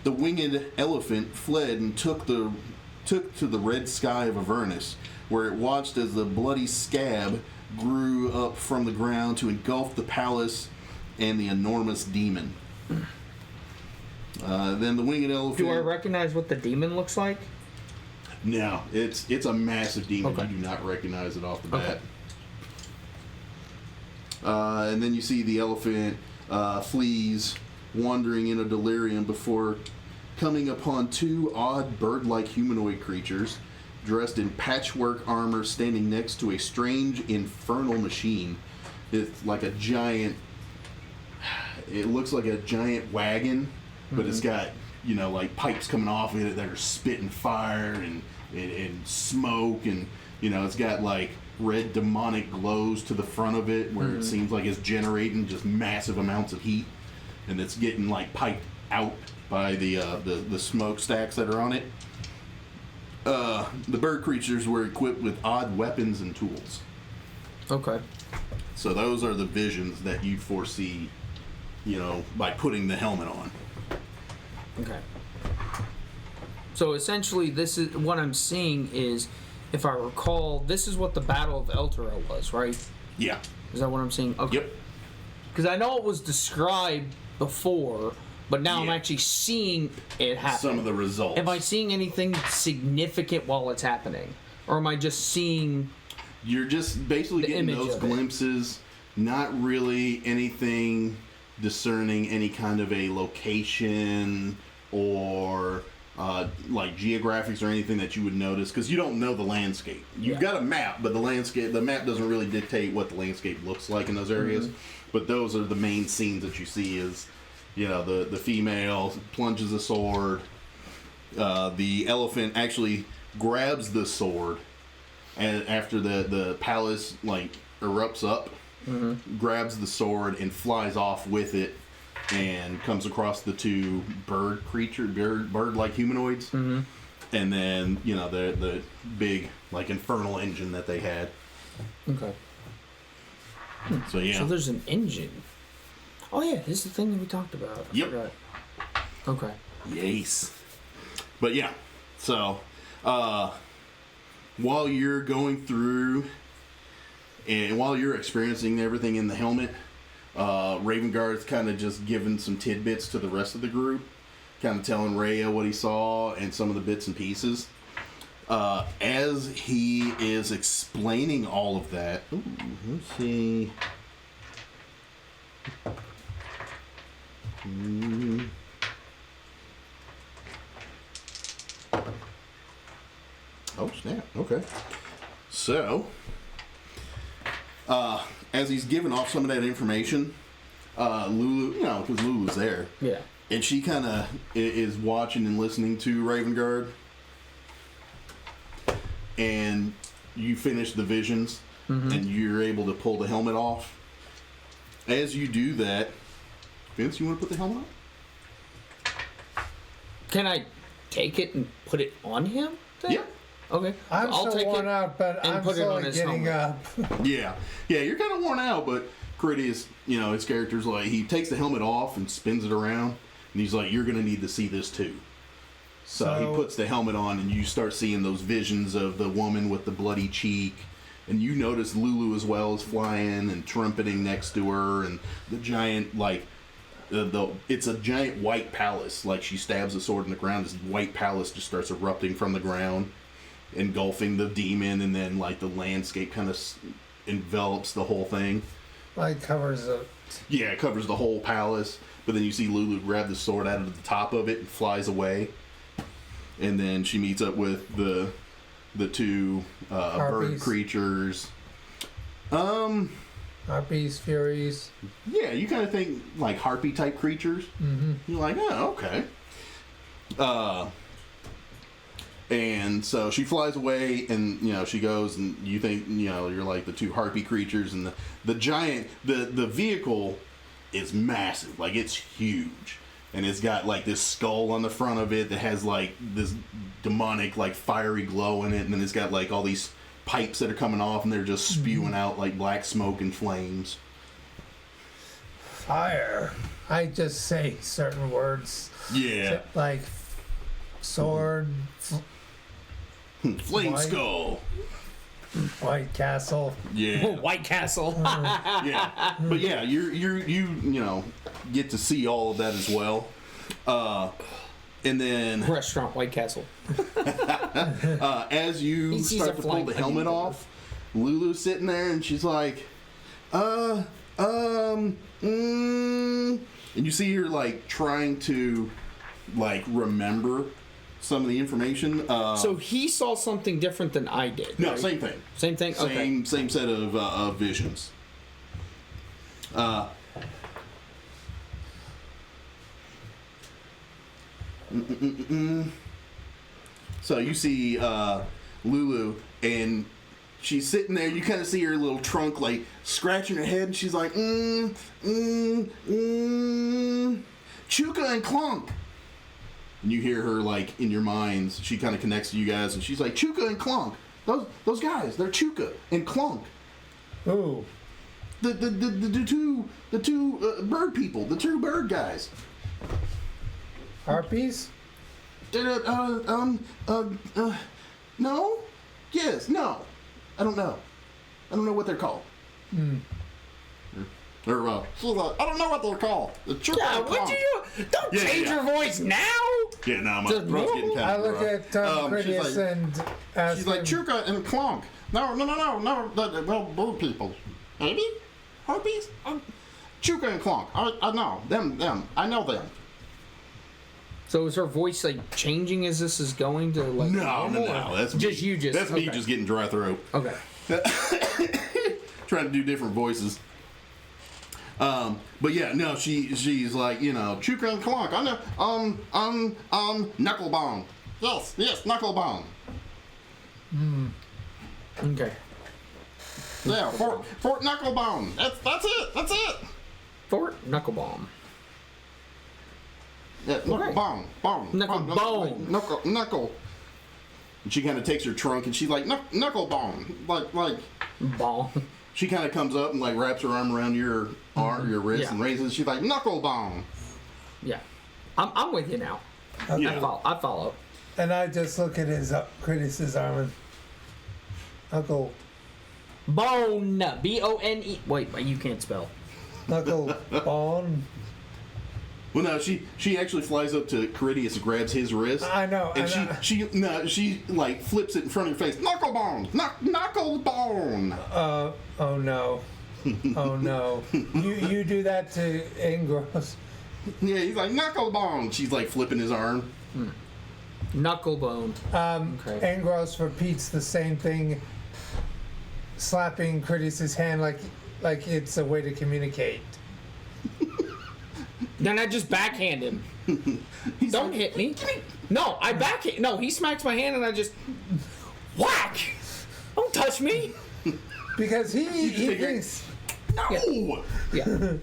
The winged elephant fled and took to the red sky of Avernus, where it watched as the bloody scab grew up from the ground to engulf the palace and the enormous demon. Then the winged elephant... Do I recognize what the demon looks like? No, it's a massive demon. Okay. You do not recognize it off the bat. And then you see the elephant flees, wandering in a delirium before coming upon two odd bird-like humanoid creatures dressed in patchwork armor standing next to a strange infernal machine. It's like a giant... It looks like a giant wagon, but it's got, like pipes coming off of it that are spitting fire and smoke, and, it's got like red demonic glows to the front of it where it seems like it's generating just massive amounts of heat, and it's getting like piped out by the smokestacks that are on it. The bird creatures were equipped with odd weapons and tools. Okay. So those are the visions that you foresee, by putting the helmet on. Okay. So essentially, this is what I'm seeing is, if I recall, this is what the Battle of Elturel was, right? Yeah. Is that what I'm seeing? Okay. Yep. Because I know it was described before, but now I'm Yeah. actually seeing it happen. Some of the results. Am I seeing anything significant while it's happening? Or am I just seeing... You're just basically The getting image those of it. glimpses, not really anything discerning any kind of a location or like geographics or anything that you would notice, because you don't know the landscape. You've got a map, but the map doesn't really dictate what the landscape looks like in those areas. But those are the main scenes that you see is, you know, the female plunges a sword, the elephant actually grabs the sword, and after the palace like erupts up, grabs the sword and flies off with it, and comes across the two bird-like humanoids, and then you know the big like infernal engine that they had. Okay. So yeah. So there's an engine. Oh yeah, this is the thing that we talked about. I Yep. forgot. Okay. Yes. But yeah, so while you're going through and while you're experiencing everything in the helmet, Ravenguard's kind of just giving some tidbits to the rest of the group, kind of telling Rhea what he saw and some of the bits and pieces. As he is explaining all of that, ooh, let's see. Oh snap! Okay, so as he's giving off some of that information, Lulu, you know, because Lulu's there, Yeah. and she kind of is watching and listening to Ravengard, and you finish the visions, and you're able to pull the helmet off. As you do that, Vince, you want to put the helmet on? Can I take it and put it on him then? Yeah. Okay. I'm I'll so take worn it out, but and I'm put it on slowly his getting helmet. up. Yeah, you're kind of worn out, but Critias, you know, his character's like, he takes the helmet off and spins it around, and he's like, you're going to need to see this too. So he puts the helmet on, and you start seeing those visions of the woman with the bloody cheek, and you notice Lulu as well is flying and trumpeting next to her, and the giant, like, it's a giant white palace. Like, she stabs a sword in the ground, this white palace just starts erupting from the ground, engulfing the demon, and then like the landscape kind of envelops the whole thing. Like covers it. Yeah, it covers the whole palace, but then you see Lulu grab the sword out of the top of it and flies away, and then she meets up with the two bird Harpies. creatures. Harpies, Furies. Yeah, you kind of think like harpy type creatures. You're like, oh, okay. And so she flies away, and you know she goes, and you think, you know, you're like the two harpy creatures, and the giant, the vehicle is massive, like it's huge, and it's got like this skull on the front of it that has like this demonic like fiery glow in it, and then it's got like all these pipes that are coming off, and they're just spewing out like black smoke and flames. Fire. I just say certain words. Yeah, Like sword, flame White. skull. White Castle. Yeah. White Castle. Yeah, but yeah, you know get to see all of that as well, and then Restaurant White Castle. as you He sees start a to pull flying the onion helmet burger. off, Lulu's sitting there and she's like, and you see her like trying to like remember some of the information. So he saw something different than I did. No, right? same thing. Same thing? Okay. Same set of visions. So you see Lulu, and she's sitting there. You kind of see her little trunk like scratching her head, and she's like, Chuka and Clunk. And you hear her like in your minds. She kind of connects to you guys, and she's like, Chuka and Clunk. Those guys, they're Chuka and Clunk. Ooh. The two bird people, the two bird guys. Harpies? no, yes, no, I don't know what they're called. Or she's like, I don't know what they're called. Yeah, what you don't change your voice now. Yeah, no, my Just throat's getting normal. kind I of look at Critias and ask she's like him, Chuka and Clonk. No, well, bird people. Maybe? Harpies? Chuka and Clonk. I know. Them. I know them. So is her voice like changing as this is going to like No. normal, or That's just me. you just That's me okay. just getting dry throat. Okay. Trying to do different voices. But yeah, no, she's like, Chuka and Clonk. I know. Knucklebone. Yes, Knucklebone. Okay. Yeah, Fort Knucklebone. That's it. Fort Knucklebomb. Yeah, Knucklebone. Knuckle. And she kind of takes her trunk and she's like, Knucklebone. Like. Ball. She kind of comes up and like wraps her arm around your wrist Yeah. and raises. She's like, Knucklebone. Yeah. I'm with you now. Yeah. I follow. and I just look at his Critias' arm and Knuckle. Bone. B-O-N-E. Wait, you can't spell. Knuckle Bone. Well, no, she actually flies up to Critias and grabs his wrist. I know. And she like flips it in front of your face. Knucklebone! Knucklebone! Oh no. Oh no. You do that to Ingros. Yeah, he's like, Knucklebone! She's like flipping his arm. Knucklebone. Okay. Ingros repeats the same thing, slapping Critias' hand like it's a way to communicate. Then I just backhand him. Don't hit me. No, I backhand. No, he smacks my hand and I just whack. Don't touch me. Because he figure- thinks No! Yeah.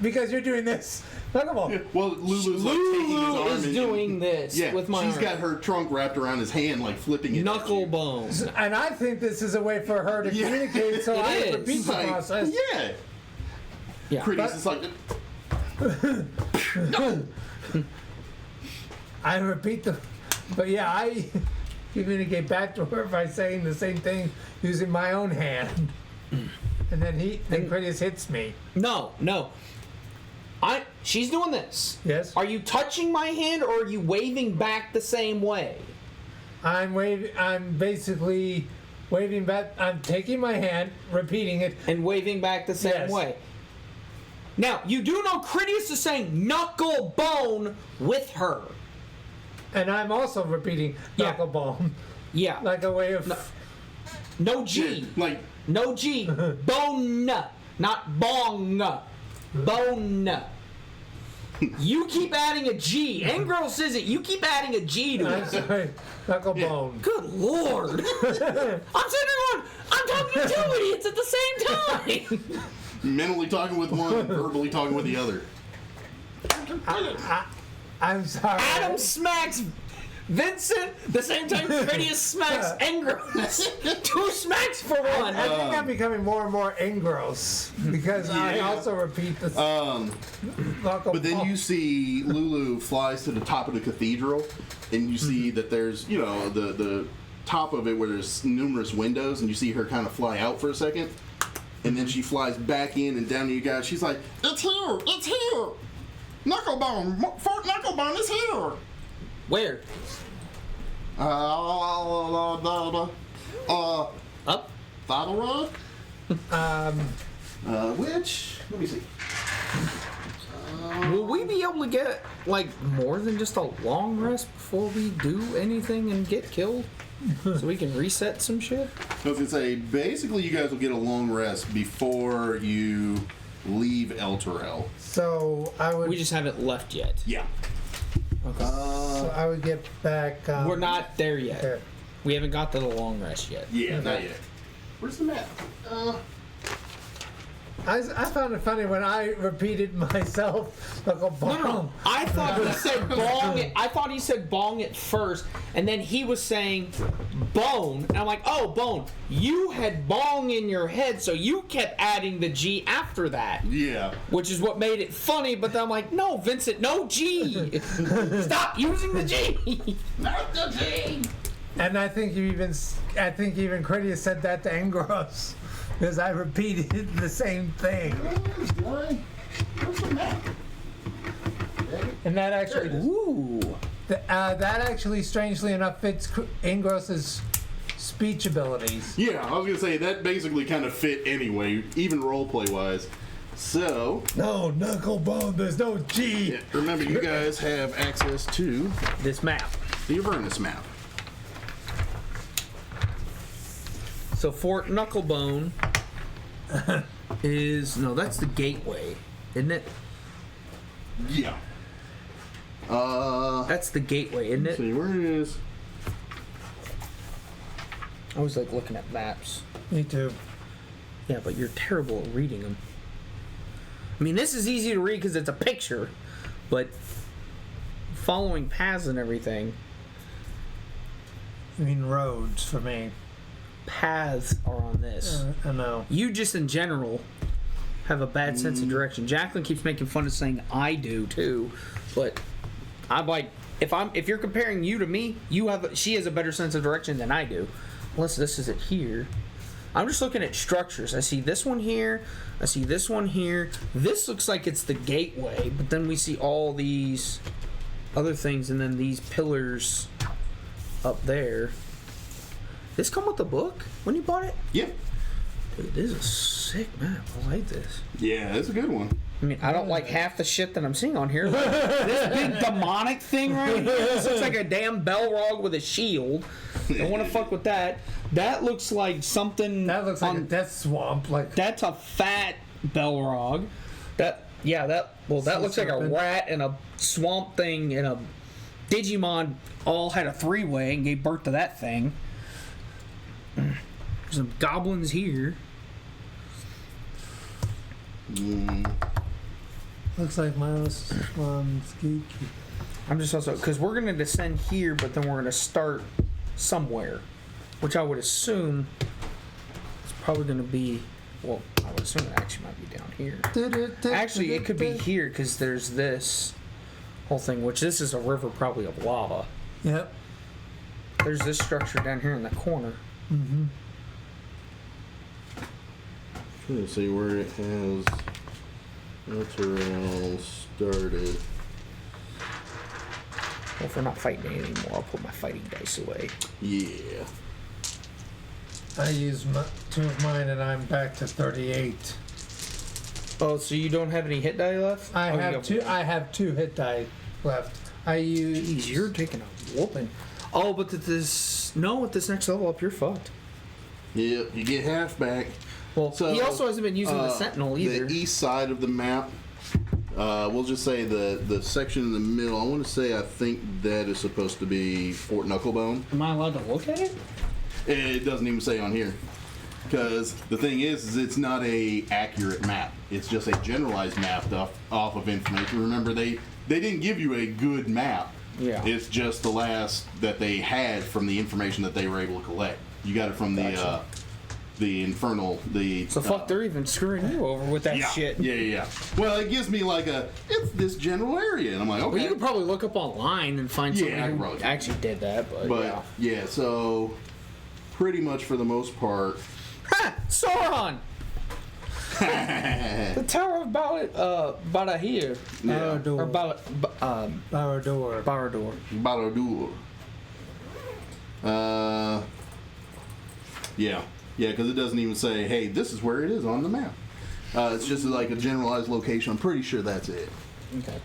because you're doing this. Knuckleball. Well, Lulu's like taking his Lulu arm is and doing this yeah, with my she's arm. got her trunk wrapped around his hand, like flipping it. Knucklebone. And I think this is a way for her to Yeah. communicate, so It I is. repeat the Like, process. yeah. Yeah. Critias is like, I repeat but yeah, I communicate back to her by saying the same thing using my own hand. And then Critias hits me. No. She's doing this. Yes. Are you touching my hand or are you waving back the same way? I'm basically waving back. I'm taking my hand, repeating it. And waving back the same Yes. way. Now, you do know Critias is saying knuckle bone with her. And I'm also repeating Yeah. knucklebone. Yeah. Like a way of No G. like, No G. Bone. Not bong. Bone. You keep adding a G. Engros isn't. You keep adding a G to I'm it. sorry, knucklebone. Good Lord. I'm sitting there going, I'm talking to two idiots at the same time. mentally talking with one, verbally talking with the other. I'm sorry. Adam smacks Vincent the same time Critias smacks Engros. 2 smacks for one. I think I'm becoming more and more engross because I Yeah. also repeat the knucklebone. But then you see Lulu flies to the top of the cathedral, and you see that there's, the top of it where there's numerous windows, and you see her kind of fly out for a second, and then she flies back in and down to you guys. She's like, it's here! Knucklebone! Fort Knucklebone is here! Where? Up? Battle which? Let me see. Will we be able to get, more than just a long rest before we do anything and get killed? So we can reset some shit? I was gonna say, basically, you guys will get a long rest before you leave El Terrell. So I would. We just haven't left yet. Yeah. Okay. So I would get back. We're not there yet. There. We haven't got to the long rest yet. Yeah, not yet. Where's the map? I found it funny when I repeated myself like a bomb. No. I thought he said bong. I thought he said bong at first, and then he was saying bone. And I'm like, oh, bone. You had bong in your head, so you kept adding the G after that. Yeah. Which is what made it funny, but then I'm like, no, Vincent, no G. Stop using the G. Not the G. And I think even Critias said that to Engros. Because I repeated the same thing. And that actually, that actually, strangely enough, fits Ingros's speech abilities. Yeah, I was gonna say that basically kind of fit anyway, even roleplay wise. So No, knucklebone, there's no G. yeah, remember, you guys have access to This map. the Avernus map. So Fort Knucklebone is that's the gateway, isn't it? Yeah. That's the gateway, isn't Let's it? see where it is. I was like looking at maps. Me too. Yeah, but you're terrible at reading them. I mean, this is easy to read because it's a picture, but following paths and everything, I mean roads for me. paths are on this. I know. You just in general have a bad sense of direction. Jacqueline keeps making fun of saying I do too, but I'm like, if you're comparing you to me, she has a better sense of direction than I do. Unless this is it here. I'm just looking at structures. I see this one here. I see this one here. This looks like it's the gateway, but then we see all these other things, and then these pillars up there. This come with the book when you bought it? Yep. Dude, this is a sick map. I like this. Yeah, it's a good one. I mean, I don't like half the shit that I'm seeing on here. Like, this big demonic thing right here. This looks like a damn Balrog with a shield. Don't want to fuck with that. That looks like something. That looks like a death swamp. Like That's a fat Balrog. That looks like a rat and a swamp thing and a Digimon all had a three-way and gave birth to that thing. There's some goblins here. looks like Miles Swanski. I'm just also because we're gonna descend here, but then we're gonna start somewhere, which I would assume is probably gonna be. Well, I would assume it actually might be down here. Actually, it could be here because there's this whole thing, which this is a river probably of lava. Yep. There's this structure down here in the corner. Mm-hmm. Trying to see where it has Elturel started. Well, if we're not fighting it anymore, I'll put my fighting dice away. Yeah. I used two of mine and I'm back to 38. Oh, so you don't have any hit die left? I Oh, you have two. I have 2 hit die left. I use. Jeez, you're taking a whooping. Oh, but at this next level up, you're fucked. Yep, you get half back. Well, So, he also hasn't been using the Sentinel either. The east side of the map, we'll just say the section in the middle, I want to say I think that is supposed to be Fort Knucklebone. Am I allowed to look at it? It doesn't even say on here. Because the thing is it's not a accurate map. It's just a generalized map off of information. Remember, they didn't give you a good map. Yeah. It's just the last that they had from the information that they were able to collect. You got it from Gotcha. the infernal, So fuck, they're even screwing you over with that yeah, shit. Yeah. Well, it gives me like it's this general area, and I'm like, okay. Well, you could probably look up online and find Yeah, I somebody could who probably. actually did that, but yeah, so pretty much for the most part. Ha! Sauron! The Tower of Barahir. Yeah. Or Baldur. Barad-dûr. Baldur. Yeah, because it doesn't even say, hey, this is where it is on the map. It's just like a generalized location. I'm pretty sure that's it. Okay.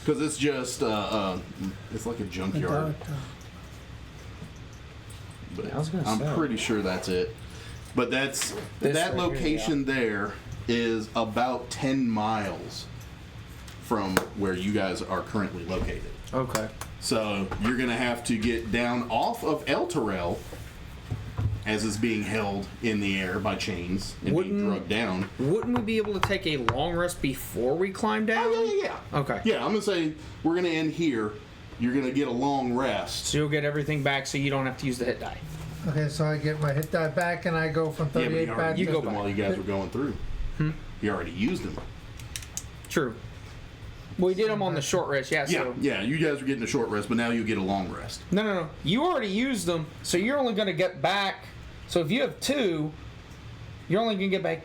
Because it's just, it's like a junkyard. But Yeah, I was gonna I'm say. pretty sure that's it. But This that right location there is about 10 miles from where you guys are currently located. Okay. So you're going to have to get down off of Elturel as it's being held in the air by chains and being drugged down. Wouldn't we be able to take a long rest before we climb down? Oh, yeah. Okay. Yeah, I'm going to say we're going to end here. You're going to get a long rest. So you'll get everything back so you don't have to use the hit die. Okay, so I get my hit die back and I go from Yeah, but 38 you back already to... used them while you guys were going through. You already used them. True. We did them on the short rest, yeah. Yeah, So yeah, you guys are getting a short rest, but now you get a long rest. No. You already used them, so you're only going to get back. So if you have 2, you're only going to get back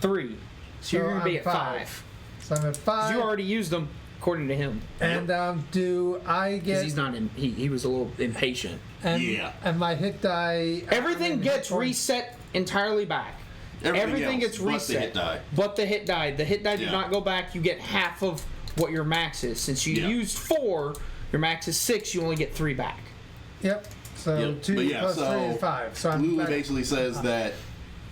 3. So you're going to be I'm at 5. So I'm at 5. You already used them, according to him. And do I Because get... he's not in. He was a little impatient. And, Yeah. And my hit die... Everything gets reset entirely back. Everything else gets but reset. the hit die. But the hit die. The hit die did Yeah. not go back. You get half of what your max is. Since you Yeah. used 4, your max is 6. You only get 3 back. Yep. So Yep. 2 But yeah, plus 3 so is 5. So I'm Lulu back. basically says that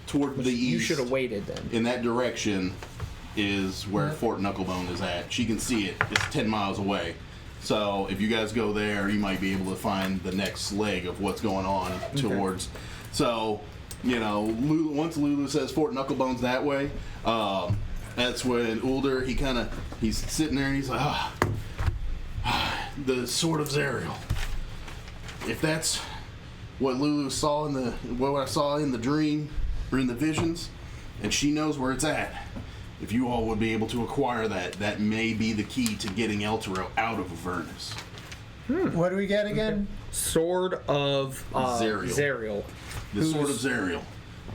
toward the You east, should have waited then. in that direction, is where Fort Knucklebone is at. She can see it. It's 10 miles away. So if you guys go there, you might be able to find the next leg of what's going on towards. So, once Lulu says Fort Knucklebone's that way, that's when Ulder, he's sitting there and he's like, the Sword of Zerial. If that's what Lulu saw what I saw in the dream or in the visions, and she knows where it's at, if you all would be able to acquire that may be the key to getting Elturel out of Avernus. What do we get again? Sword of Zerial. The Sword of Zerial.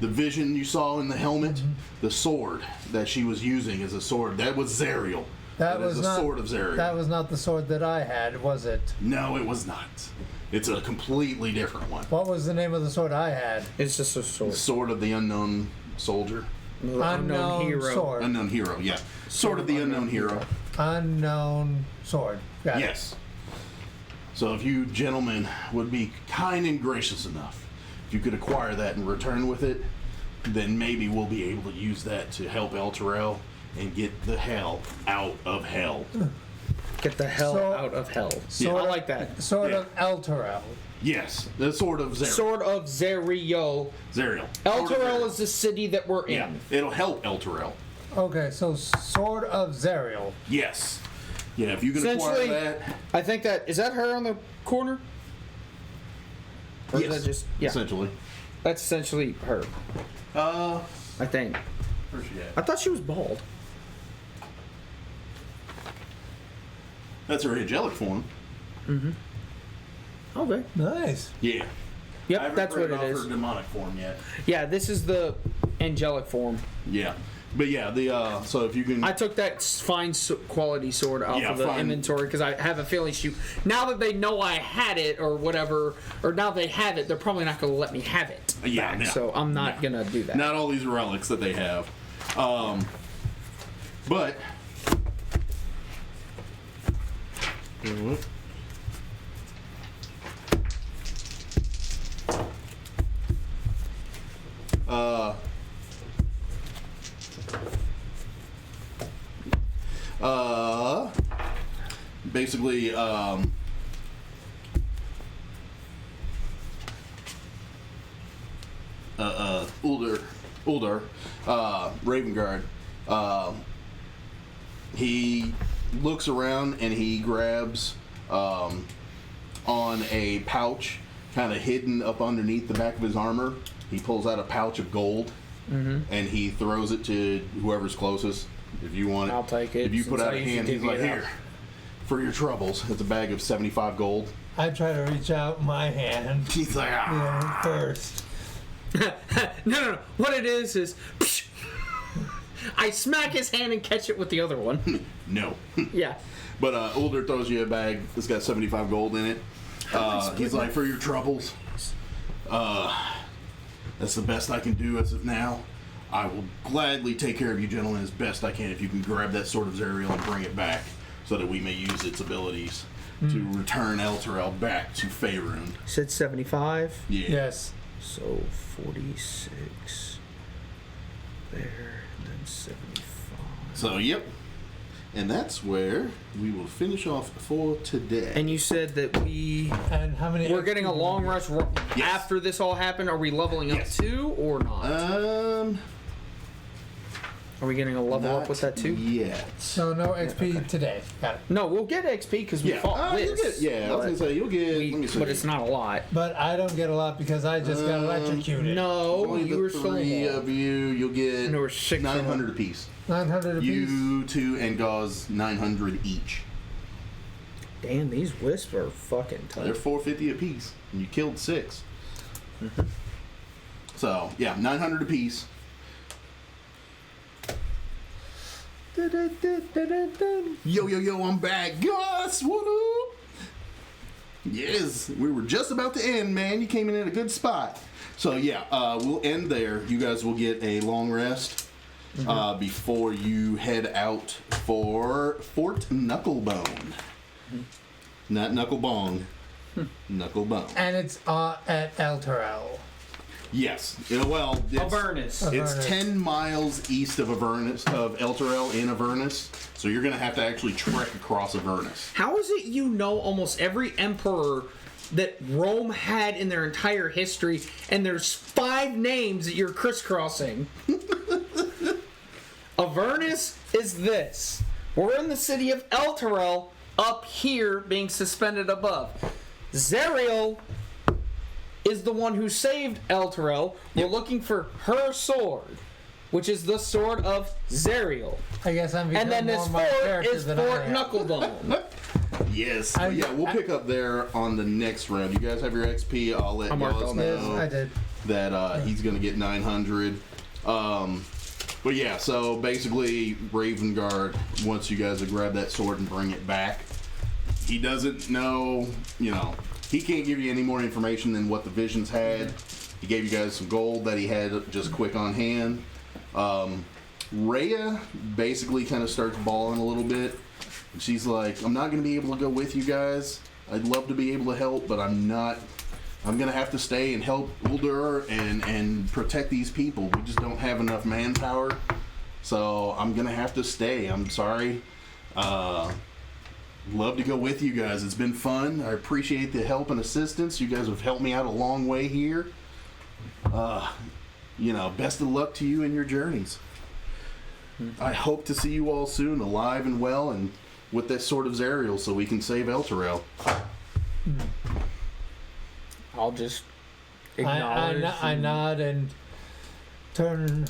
The vision you saw in the helmet, the sword that she was using as a sword, that was Zerial. That is was the not, Sword of Zerial. That was not the sword that I had, was it? No, it was not. It's a completely different one. What was the name of the sword I had? It's just a sword. The Sword of the Unknown Soldier. Unknown hero. sword. Unknown Hero, yeah. Sword of the Unknown Hero. Unknown sword. Got it. Yes. So if you gentlemen would be kind and gracious enough, if you could acquire that and return with it, then maybe we'll be able to use that to help Elturel and get the hell out of hell. Get the hell So- out of hell. Sword I of- like that. Sword Yeah. of Elturel. Yes, the Sword of Zerial. Sword of Zerial. Zerial. Elturel is the city that we're in. Yeah, it'll help Elturel. Okay, so Sword of Zerial. Yes. Yeah, if you can acquire Essentially, that. I think is that her on the corner? Or Yes, is that just essentially. That's essentially her. I think. Where's she at? I thought she was bald. That's her angelic form. Okay. Nice. Yeah. I Yep, haven't that's what read it off is. her demonic form yet. Yeah, this is the angelic form. Yeah. But yeah, so if you can. I took that fine quality sword off Yeah, of the fine. inventory because I have a feeling now that they know I had it or whatever, or now they have it, they're probably not going to let me have it. Yeah, back, no. so I'm not going to do that. Not all these relics that they have. But. Basically, Ulder, Ravengard, he looks around and he grabs on a pouch kind of hidden up underneath the back of his armor. He pulls out a pouch of gold and he throws it to whoever's closest. If you want it, I'll take it, If you put since out I a usually hand, he's divvy like, it "Here, for your troubles." It's a bag of 75 gold. I try to reach out my hand He's like, "Ah." first. No. What it is I smack his hand and catch it with the other one. No. Yeah. But Ulder throws you a bag that's got 75 gold in it. He's like, "For your troubles, that's the best I can do as of now. I will gladly take care of you gentlemen as best I can if you can grab that Sword of Zerial and bring it back so that we may use its abilities to return Elturel back to Faerun." Said 75. Yeah. Yes. So 46 there, and then 75. So, yep. And that's where we will finish off for today. And you said that And how many? we're getting a long rest Yes. after this all happened. Are we leveling up Yes. too or not? Are we getting a level up with that too? Yet. So no XP today. Got it. No, we'll get XP because we Yeah. fought You'll this. get, I was gonna say you'll get. let me see. But it's not a lot. But I don't get a lot because I just got electrocuted. No, Only you the were three so of you. You'll get And there were 6 of them. 900 apiece. 900 apiece. You two and Gauze 900 each. Damn, these wisps are fucking They're tough. 450 apiece, and you killed 6. So yeah, 900 apiece. Yo, I'm back. Gus, what up? Yes, we were just about to end, man. You came in at a good spot. So yeah, we'll end there. You guys will get a long rest before you head out for Fort Knucklebone. Not Knucklebong. Knucklebone. And it's at El Terrell. Yes. Well, it's, Avernus. it's Avernus. 10 miles east of Avernus, of El Terrell in Avernus. So you're going to have to actually trek across Avernus. How is it you know almost every emperor that Rome had in their entire history, and there's 5 names that you're crisscrossing? Avernus is this. We're in the city of El Terrell, up here being suspended above. Zariel is the one who saved El Terrell. We're looking for her sword, which is the sword of Zariel. I guess I'm And becoming then more this my fort character is than Fort I am. Knucklebone. Yes. But yeah, we'll pick up there on the next round. You guys have your XP. I'll let I marked Gauze all Yes, know I did. that he's going to get 900. But yeah, so basically, Raven Guard wants you guys to grab that sword and bring it back. He doesn't know, he can't give you any more information than what the visions had. He gave you guys some gold that he had just quick on hand. Rhea basically kind of starts bawling a little bit. And she's like, I'm not going to be able to go with you guys. I'd love to be able to help, but I'm not. I'm going to have to stay and help Baldur and protect these people. We just don't have enough manpower. So I'm going to have to stay. I'm sorry. Love to go with you guys. It's been fun. I appreciate the help and assistance. You guys have helped me out a long way here. Best of luck to you in your journeys. I hope to see you all soon, alive and well, and with that sword of Zariel, so we can save El Terrell. I'll just I acknowledge. nod and turn.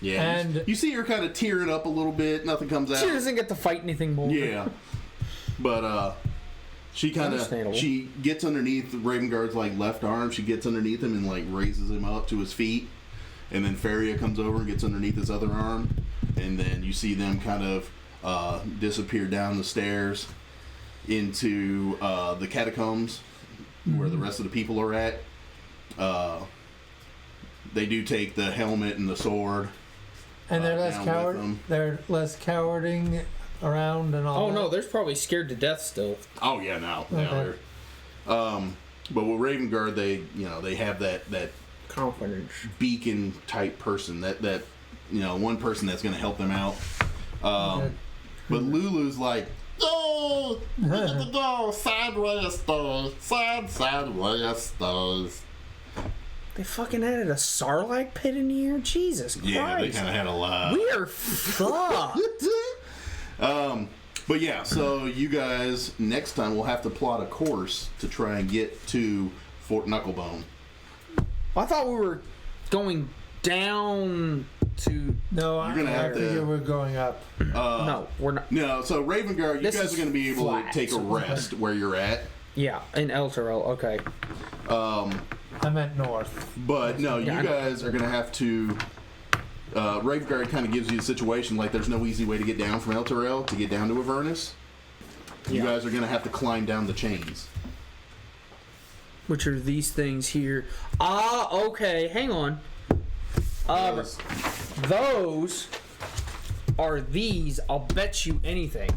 Yeah, And- you see her kind of tearing up a little bit. Nothing comes out. She doesn't get to fight anything more. Yeah, but she kind of Understandable. she gets underneath Raven Guard's left arm. She gets underneath him and raises him up to his feet, and then Feria comes over and gets underneath his other arm, and then you see them kind of disappear down the stairs into the catacombs where the rest of the people are at. They do take the helmet and the sword. And they're less down with coward. them. They're less cowarding around and all. Oh no, that. they're probably scared to death still. Oh yeah, no. Okay. But with Raven Guard, they have that Confidence. beacon type person, that one person that's going to help them out. Okay. But Lulu's like, oh, we get to go sideways stairs, sideways stairs. They fucking added a Sarlacc pit in here? Jesus Christ. Yeah, they kind of had a lot. We are fucked. But yeah, so you guys next time will have to plot a course to try and get to Fort Knucklebone. I thought we were going down to... No, You're gonna have I to- figure we're going up. no, we're not. No, so Raven Guard, you This guys is are going to be able flat. to take a rest where you're at. Yeah, in El Terrell, okay. I meant north. But no, Yeah, I you know. guys are going to have to. Raven Guard kind of gives you a situation like there's no easy way to get down from El Terrell to get down to Avernus. You Yeah. guys are going to have to climb down the chains. Which are these things here. Ah, okay, hang on. Those are these, I'll bet you anything.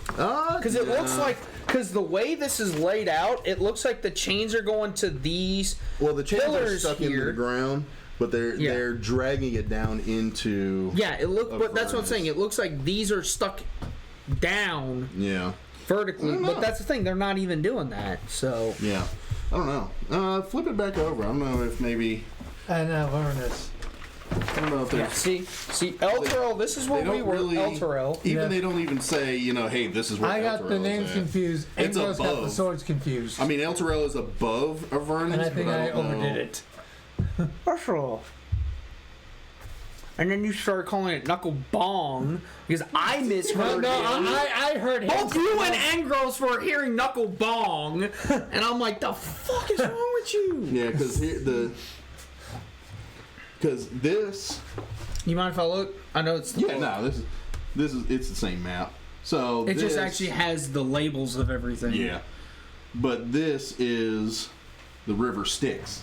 Because it looks like, because the way this is laid out, it looks like the chains are going to these Well, the chains are pillars stuck into here. the ground. but they're dragging it down into. Yeah, but that's what I'm Avernus. saying. It looks like these are stuck down Yeah. vertically, I don't but know. that's the thing. They're not even doing that. So Yeah. I don't know. Flip it back over. I don't know if maybe. And Avernus. I don't know if yeah, there's. see, Elturel. This is where They we don't were. really. Elturel. Even Yeah. they don't even say, hey, this is where I got the Elturel is names at. confused. It's Anglos got the above. swords confused. I mean, Elturel is above Avernus, and I think but I don't know. overdid it. Elturel. And then you started calling it Knuckle Bong because I misheard No, him. I heard him. Both you and Angros were hearing Knuckle Bong, and I'm like, the fuck is wrong with you? Yeah, because this. You mind if I look? I know it's Yeah, no, this is it's the same map. So It just this- actually has the labels of everything. Yeah, but this is the river Styx.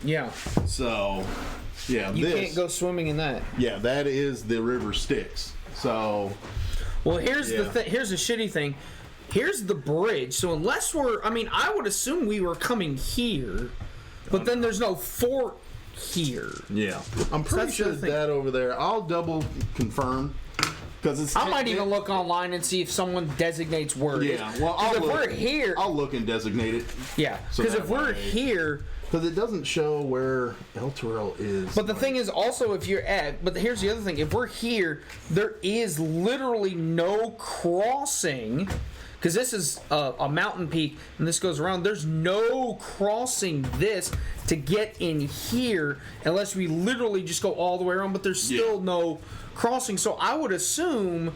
Yeah. So yeah, You this can't go swimming in that. yeah, that is the river Styx. So Well, here's Yeah. here's the shitty thing. Here's the bridge. So unless I would assume we were coming here, but then there's no fort here. yeah, I'm pretty that's the sure thing. that over there. I'll double confirm because it's. I might even look online and see if someone designates where it is. Yeah, well, 'Cause I'll if look. we're here, I'll look and designate it yeah. so Because that if we're way- here, because it doesn't show where Elturel is. but the thing is also if you're at. But here's the other thing: if we're here, there is literally no crossing. Because this is a mountain peak, and this goes around. There's no crossing this to get in here unless we literally just go all the way around. But there's still no crossing. So I would assume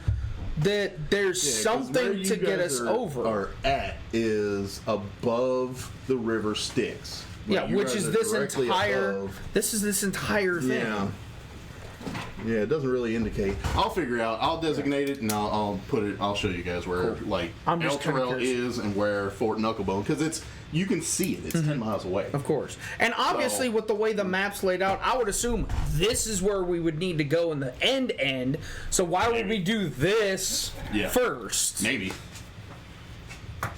that there's Yeah, 'cause something where you to get guys us over. Are at is above the river Styx. Yeah, Like, you which guys is are this directly entire. above. This is this entire thing. Yeah. Yeah, it doesn't really indicate. I'll figure it out. I'll designate it and I'll put it. I'll show you guys where like I'm just kinda Elturel curious. is and where Fort Knucklebone because you can see it. It's 10 miles away. Of course. And obviously, So- with the way the map's laid out, I would assume this is where we would need to go in the end. So why would we do this Yeah. first? Maybe.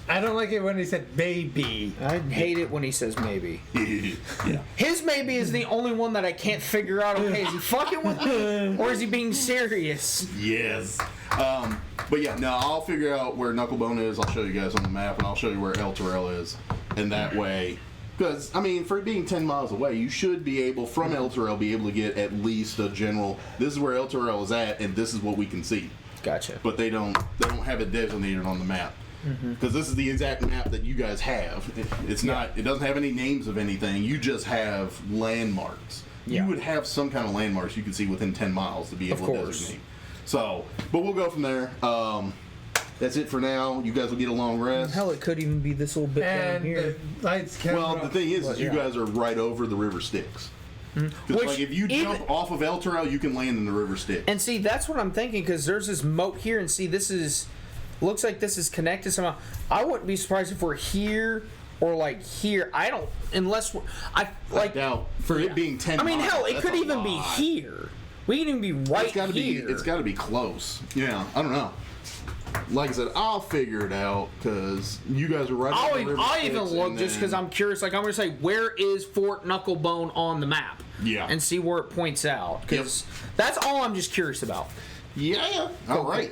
I don't like it when he said baby. I hate it when he says maybe. Yeah. His maybe is the only one that I can't figure out. Okay, is he fucking with me or is he being serious? Yes. But yeah, no, I'll figure out where Knucklebone is. I'll show you guys on the map, and I'll show you where Elturel is, and that way. Because, I mean, for it being 10 miles away, you should be able, from Elturel, be able to get at least a general, this is where Elturel is at, and this is what we can see. Gotcha. But they don't have it designated on the map. Because this is the exact map that you guys have. It's not, it doesn't have any names of anything. You just have landmarks. Yeah. You would have some kind of landmarks you can see within 10 miles to be able to course. designate. So, but we'll go from there. That's it for now. You guys will get a long rest. Hell, it could even be this little bit down And here. the lights came Well, the thing is you yeah. guys are right over the river Styx. Because Which like if you even- jump off of Elturel, you can land in the river Styx. And see, that's what I'm thinking because there's this moat here, and see, this is looks like this is connected somehow. I wouldn't be surprised if we're here or like here. I don't unless we're, I like. Now, for it being 10 I mean, miles, hell, it that's could a even be lot. here. We can even be right It's gotta here. be. It's got to be close. Yeah, I don't know. Like I said, I'll figure it out because you guys are right. I'll, on the even, river I'll even Styx, look and just because then- I'm curious. Like I'm gonna say, where is Fort Knucklebone on the map? Yeah. And see where it points out because that's all I'm just curious about. Yeah. All right.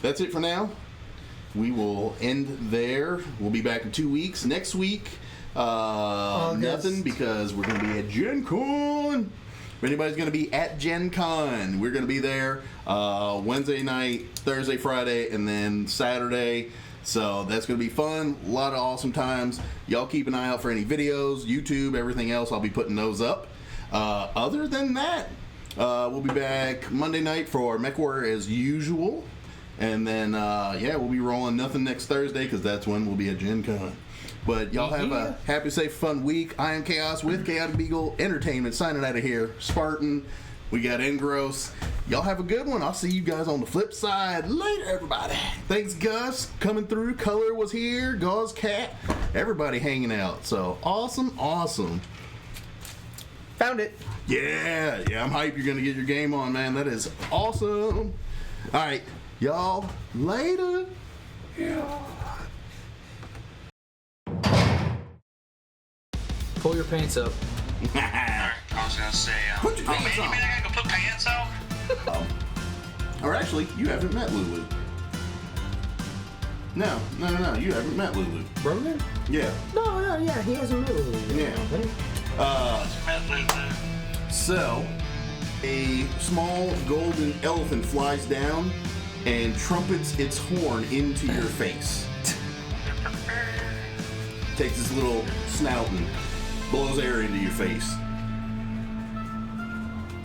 That's it for now. We will end there. We'll be back in 2 weeks. Next week, nothing because we're going to be at Gen Con. If anybody's going to be at Gen Con, we're going to be there Wednesday night, Thursday, Friday, and then Saturday. So that's going to be fun. A lot of awesome times. Y'all keep an eye out for any videos, YouTube, everything else. I'll be putting those up. Other than that, we'll be back Monday night for MechWarrior as usual. And then, we'll be rolling nothing next Thursday because that's when we'll be at Gen Con. But y'all have a happy, safe, fun week. I am Chaos with ChaoticBeagle Entertainment signing out of here. Spartan, we got Engross. Y'all have a good one. I'll see you guys on the flip side. Later, everybody. Thanks, Gus, coming through. Color was here. Gauze Cat. Everybody hanging out. So, awesome. Found it. Yeah, I'm hyped you're going to get your game on, man. That is awesome. All right. Y'all, later. Pull your pants up. was gonna say. Put your pants man, you on. mean I gotta go put pants on? Or actually, you haven't met Lulu. No, you haven't met Lulu. Ronan? Yeah. No, yeah, he hasn't met Lulu. Yeah. Met Lulu. So, a small golden elephant flies down and trumpets its horn into your face. Takes its little snout and blows air into your face.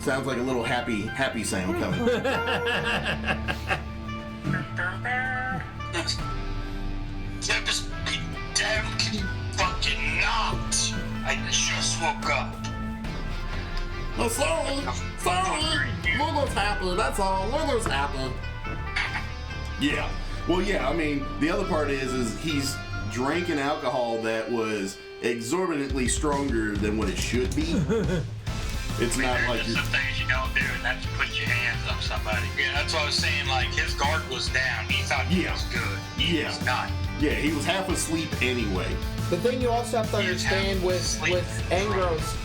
Sounds like a little happy sound coming. Tempest, damn, can you fucking not? I just woke up. Oh, sorry. Lulu's happy, that's all. Lulu's happy. Yeah. Well, yeah, I mean, the other part is he's drinking alcohol that was exorbitantly stronger than what it should be. It's not like there's you're... some things you don't do, and that's put your hands on somebody. Yeah, that's what I was saying. Like, his guard was down. He thought he was good. He was not. Yeah, he was half asleep anyway. The thing you also have to understand with Angros,